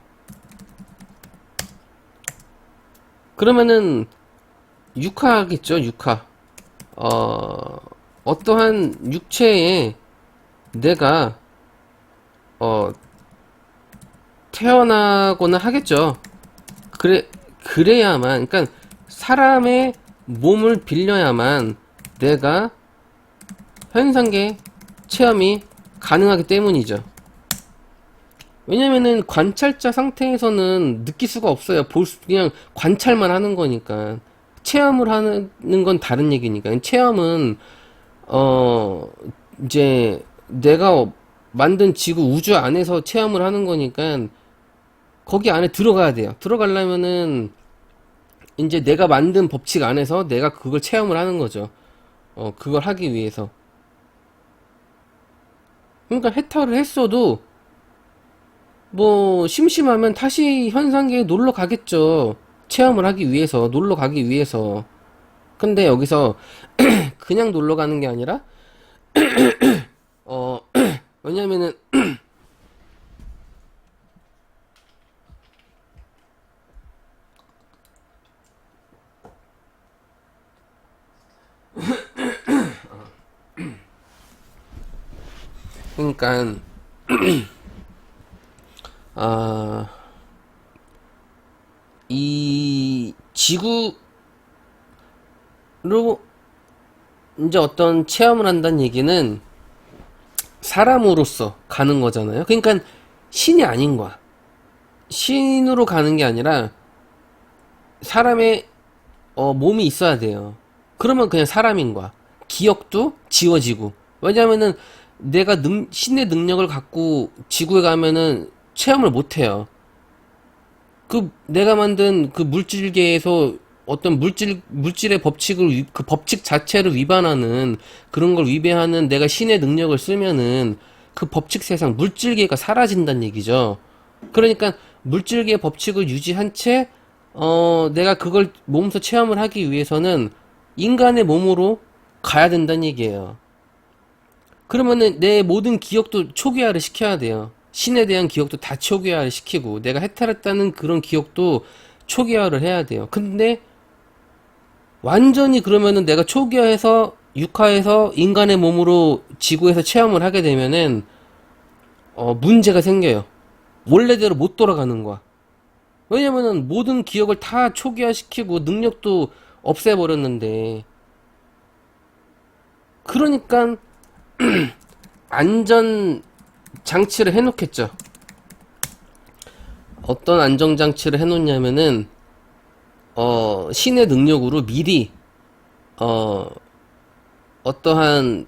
그러면은 육하겠죠, 육하. 어떠한 육체에 내가 태어나거나 하겠죠. 그래야만, 그러니까 사람의 몸을 빌려야만 내가 현상계 체험이 가능하기 때문이죠. 왜냐면은 관찰자 상태에서는 느낄 수가 없어요. 그냥 관찰만 하는 거니까. 체험을 하는 건 다른 얘기니까. 체험은, 이제 내가 만든 지구 우주 안에서 체험을 하는 거니까 거기 안에 들어가야 돼요. 들어가려면은 이제 내가 만든 법칙 안에서 내가 그걸 체험을 하는 거죠. 그걸 하기 위해서. 그러니까 해탈을 했어도 뭐 심심하면 다시 현상계에 놀러 가겠죠. 체험을 하기 위해서, 놀러 가기 위해서. 근데 여기서 그냥 놀러 가는 게 아니라 어 왜냐면은 그러니까 아, 이 지구로 이제 어떤 체험을 한다는 얘기는 사람으로서 가는 거잖아요. 그러니까 신이 아닌 거야. 신으로 가는 게 아니라 사람의 몸이 있어야 돼요. 그러면 그냥 사람인 거야. 기억도 지워지고. 왜냐면은 내가 신의 능력을 갖고 지구에 가면은 체험을 못 해요. 그 내가 만든 그 물질계에서 어떤 물질의 법칙을 그 법칙 자체를 위반하는 그런 걸 위배하는 내가 신의 능력을 쓰면은 그 법칙 세상 물질계가 사라진다는 얘기죠. 그러니까 물질계의 법칙을 유지한 채 내가 그걸 몸소 체험을 하기 위해서는 인간의 몸으로 가야 된다는 얘기예요. 그러면은 내 모든 기억도 초기화를 시켜야 돼요. 신에 대한 기억도 다 초기화를 시키고 내가 해탈했다는 그런 기억도 초기화를 해야 돼요. 근데 완전히 그러면은 내가 초기화해서 육화해서 인간의 몸으로 지구에서 체험을 하게 되면은 문제가 생겨요. 원래대로 못 돌아가는 거야. 왜냐면은 모든 기억을 다 초기화시키고 능력도 없애버렸는데 그러니까 안전 장치를 해놓겠죠. 어떤 안정 장치를 해놓냐면은 신의 능력으로 미리 어떠한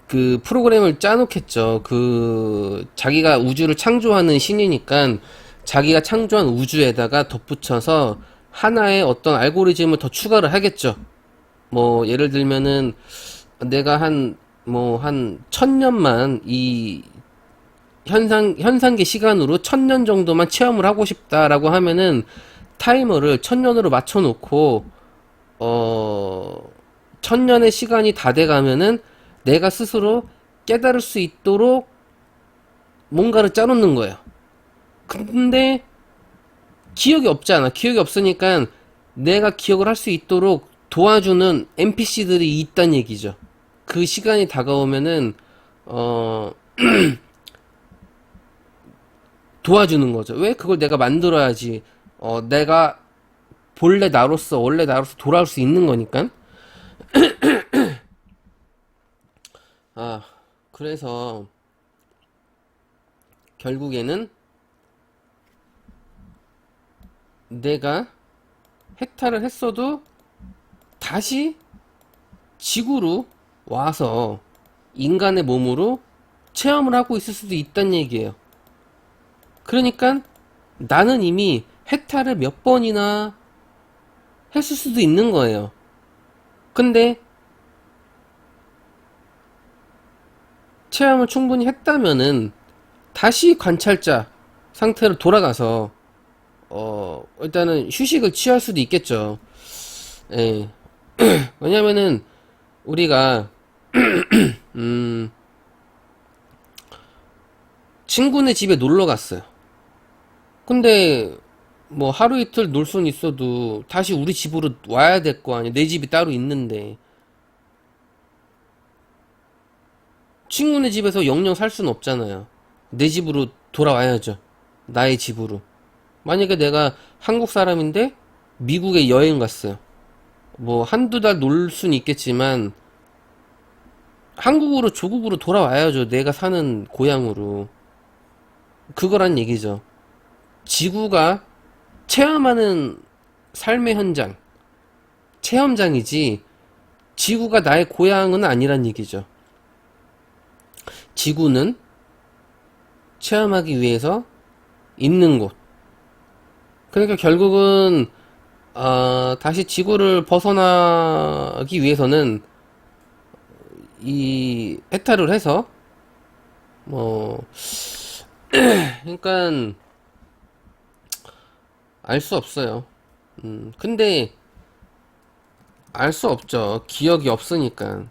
그 프로그램을 짜놓겠죠. 그 자기가 우주를 창조하는 신이니까 자기가 창조한 우주에다가 덧붙여서 하나의 어떤 알고리즘을 더 추가를 하겠죠. 뭐 예를 들면은 내가 한 1000년만 이 현상계 시간으로 1000년 정도만 체험을 하고 싶다라고 하면은 타이머를 1000년으로 맞춰놓고, 1000년의 시간이 다 돼가면은 내가 스스로 깨달을 수 있도록 뭔가를 짜놓는 거예요. 근데 기억이 없잖아. 기억이 없으니까 내가 기억을 할 수 있도록 도와주는 NPC들이 있단 얘기죠. 그 시간이 다가오면은, 도와주는 거죠. 왜? 그걸 내가 만들어야지. 내가 원래 나로서 돌아올 수 있는 거니까. 그래서 결국에는 내가 해탈을 했어도 다시 지구로 와서 인간의 몸으로 체험을 하고 있을 수도 있다는 얘기예요. 그러니까 나는 이미 해탈을 몇 번이나 했을 수도 있는 거예요. 근데 체험을 충분히 했다면은 다시 관찰자 상태로 돌아가서 일단은 휴식을 취할 수도 있겠죠. 예. 왜냐면은 우리가 친구네 집에 놀러 갔어요. 근데 뭐 하루 이틀 놀 수는 있어도 다시 우리 집으로 와야 될 거 아니야. 내 집이 따로 있는데 친구네 집에서 영영 살 수는 없잖아요. 내 집으로 돌아와야죠. 나의 집으로. 만약에 내가 한국 사람인데 미국에 여행 갔어요. 뭐 한두 달 놀 수는 있겠지만 한국으로 조국으로 돌아와야죠. 내가 사는 고향으로. 그거란 얘기죠. 지구가 체험하는 삶의 현장, 체험장이지 지구가 나의 고향은 아니란 얘기죠. 지구는 체험하기 위해서 있는 곳. 그러니까 결국은 다시 지구를 벗어나기 위해서는 이 해탈을 해서 뭐 그러니까 알 수 없어요. 근데 알 수 없죠. 기억이 없으니까.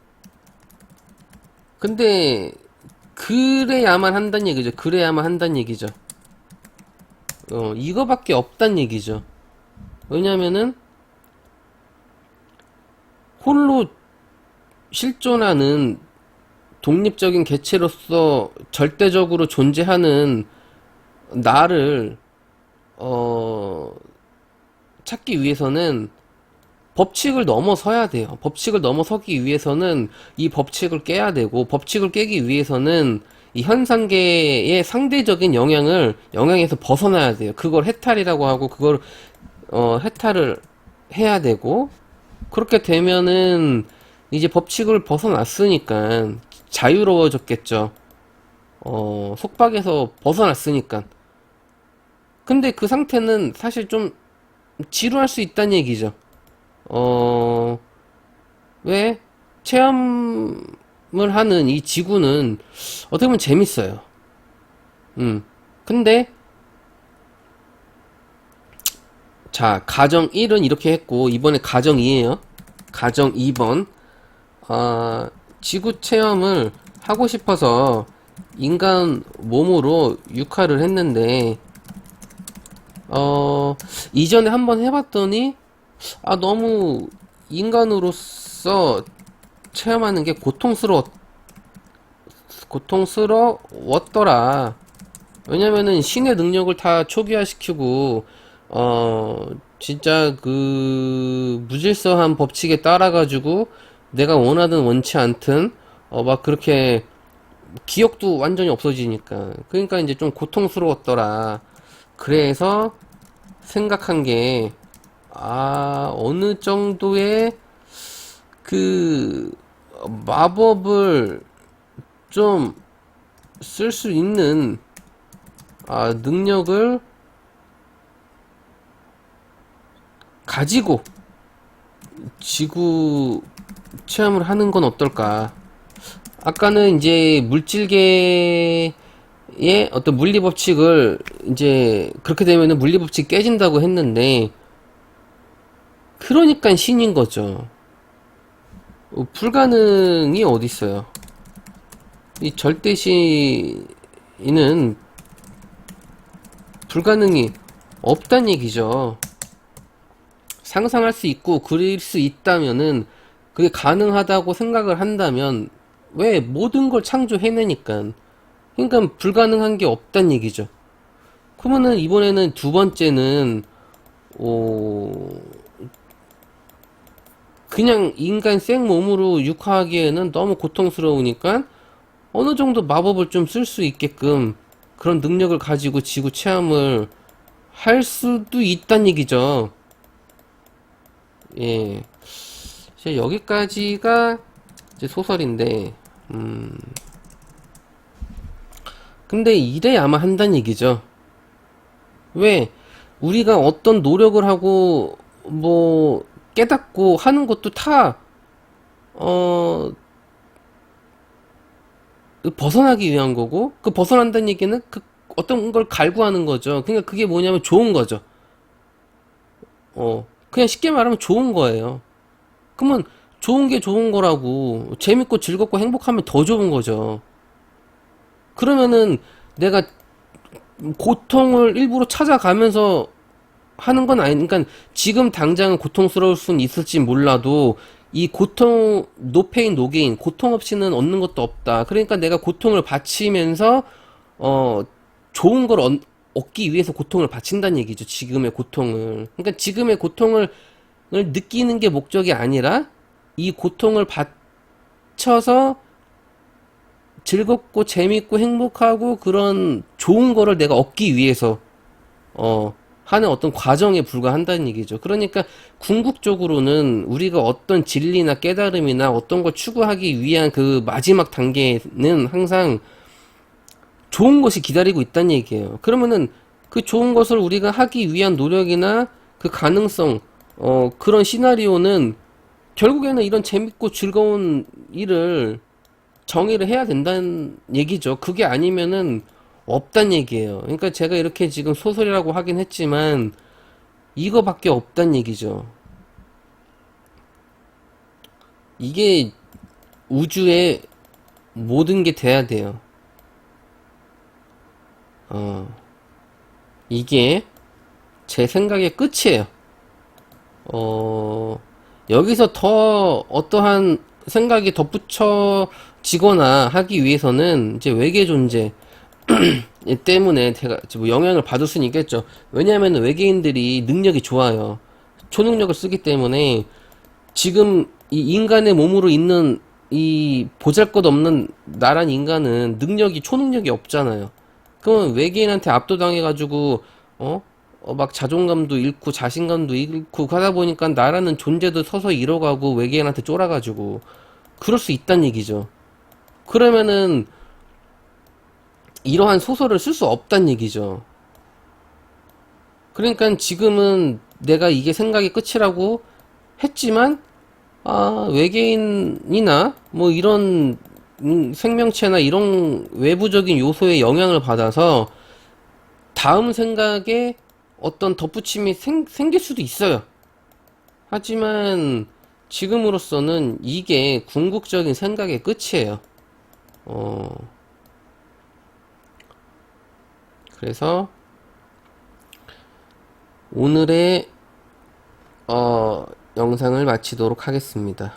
근데 그래야만 한다는 얘기죠. 그래야만 한다는 얘기죠. 이거밖에 없단 얘기죠. 왜냐면은 홀로 실존하는 독립적인 개체로서 절대적으로 존재하는 나를 찾기 위해서는 법칙을 넘어서야 돼요. 법칙을 넘어서기 위해서는 이 법칙을 깨야 되고, 법칙을 깨기 위해서는 이 현상계의 상대적인 영향에서 벗어나야 돼요. 그걸 해탈이라고 하고, 그걸 해탈을 해야 되고, 그렇게 되면은 이제 법칙을 벗어났으니까 자유로워졌겠죠. 속박에서 벗어났으니까. 근데 그 상태는 사실 좀 지루할 수 있다는 얘기죠. 왜? 체험을 하는 이 지구는 어떻게 보면 재밌어요. 근데, 자, 가정 1은 이렇게 했고, 이번에 가정 2에요. 가정 2번. 지구 체험을 하고 싶어서 인간 몸으로 육하를 했는데, 이전에 한번 해봤더니, 너무 인간으로서 체험하는 게 고통스러웠더라. 왜냐면은 신의 능력을 다 초기화시키고, 진짜 그, 무질서한 법칙에 따라가지고, 내가 원하든 원치 않든, 막 그렇게, 기억도 완전히 없어지니까. 그러니까 이제 좀 고통스러웠더라. 그래서 생각한 게, 어느 정도의 그 마법을 좀 쓸 수 있는 능력을 가지고 지구 체험을 하는 건 어떨까? 아까는 이제 물질계의 어떤 물리법칙을 이제 그렇게 되면은 물리법칙 깨진다고 했는데 그러니까 신인 거죠. 불가능이 어디 있어요? 이 절대시는 불가능이 없단 얘기죠. 상상할 수 있고 그릴 수 있다면은 그게 가능하다고 생각을 한다면 왜 모든 걸 창조해내니까 그러니까 불가능한 게 없단 얘기죠. 그러면은 이번에는 두 번째는 그냥 인간 생몸으로 육화하기에는 너무 고통스러우니까 어느 정도 마법을 좀 쓸 수 있게끔 그런 능력을 가지고 지구 체험을 할 수도 있단 얘기죠. 예. 이제 여기까지가 이제 소설인데, 근데 이래야만 한다는 얘기죠. 왜? 우리가 어떤 노력을 하고, 뭐, 깨닫고 하는 것도 다, 어, 벗어나기 위한 거고, 그 벗어난다는 얘기는 그 어떤 걸 갈구하는 거죠. 그러니까 그게 뭐냐면 좋은 거죠. 그냥 쉽게 말하면 좋은 거예요. 그러면 좋은 게 좋은 거라고, 재밌고 즐겁고 행복하면 더 좋은 거죠. 그러면은 내가 고통을 일부러 찾아가면서 하는 건 아니, 그러니까 지금 당장은 고통스러울 수는 있을지 몰라도 이 고통, 노페인, 노게인, 고통 없이는 얻는 것도 없다. 그러니까 내가 고통을 바치면서, 어, 좋은 걸 얻기 위해서 고통을 바친다는 얘기죠. 지금의 고통을. 그러니까 지금의 고통을 느끼는 게 목적이 아니라 이 고통을 바쳐서 즐겁고 재밌고 행복하고 그런 좋은 거를 내가 얻기 위해서 하는 어떤 과정에 불과한다는 얘기죠. 그러니까 궁극적으로는 우리가 어떤 진리나 깨달음이나 어떤 걸 추구하기 위한 그 마지막 단계는 항상 좋은 것이 기다리고 있다는 얘기예요. 그러면은 그 좋은 것을 우리가 하기 위한 노력이나 그 가능성, 그런 시나리오는 결국에는 이런 재밌고 즐거운 일을 정의를 해야 된다는 얘기죠. 그게 아니면은 없단 얘기예요. 그러니까 제가 이렇게 지금 소설이라고 하긴 했지만 이거밖에 없단 얘기죠. 이게 우주의 모든 게 돼야 돼요. 어, 이게 제 생각의 끝이에요. 어, 여기서 더 어떠한 생각이 덧붙여지거나 하기 위해서는 이제 외계 존재 때문에 제가 뭐 영향을 받을 수는 있겠죠. 왜냐하면 외계인들이 능력이 좋아요. 초능력을 쓰기 때문에 지금 이 인간의 몸으로 있는 이 보잘것없는 나란 인간은 능력이 초능력이 없잖아요. 그러면 외계인한테 압도당해가지고 막 자존감도 잃고 자신감도 잃고 하다 보니까 나라는 존재도 서서히 잃어가고 외계인한테 쫄아가지고 그럴 수 있단 얘기죠. 그러면은 이러한 소설을 쓸 수 없단 얘기죠. 그러니까 지금은 내가 이게 생각이 끝이라고 했지만 외계인이나 뭐 이런 생명체나 이런 외부적인 요소의 영향을 받아서 다음 생각에 어떤 덧붙임이 생길 수도 있어요. 하지만 지금으로서는 이게 궁극적인 생각의 끝이에요. 어, 그래서 오늘의 영상을 마치도록 하겠습니다.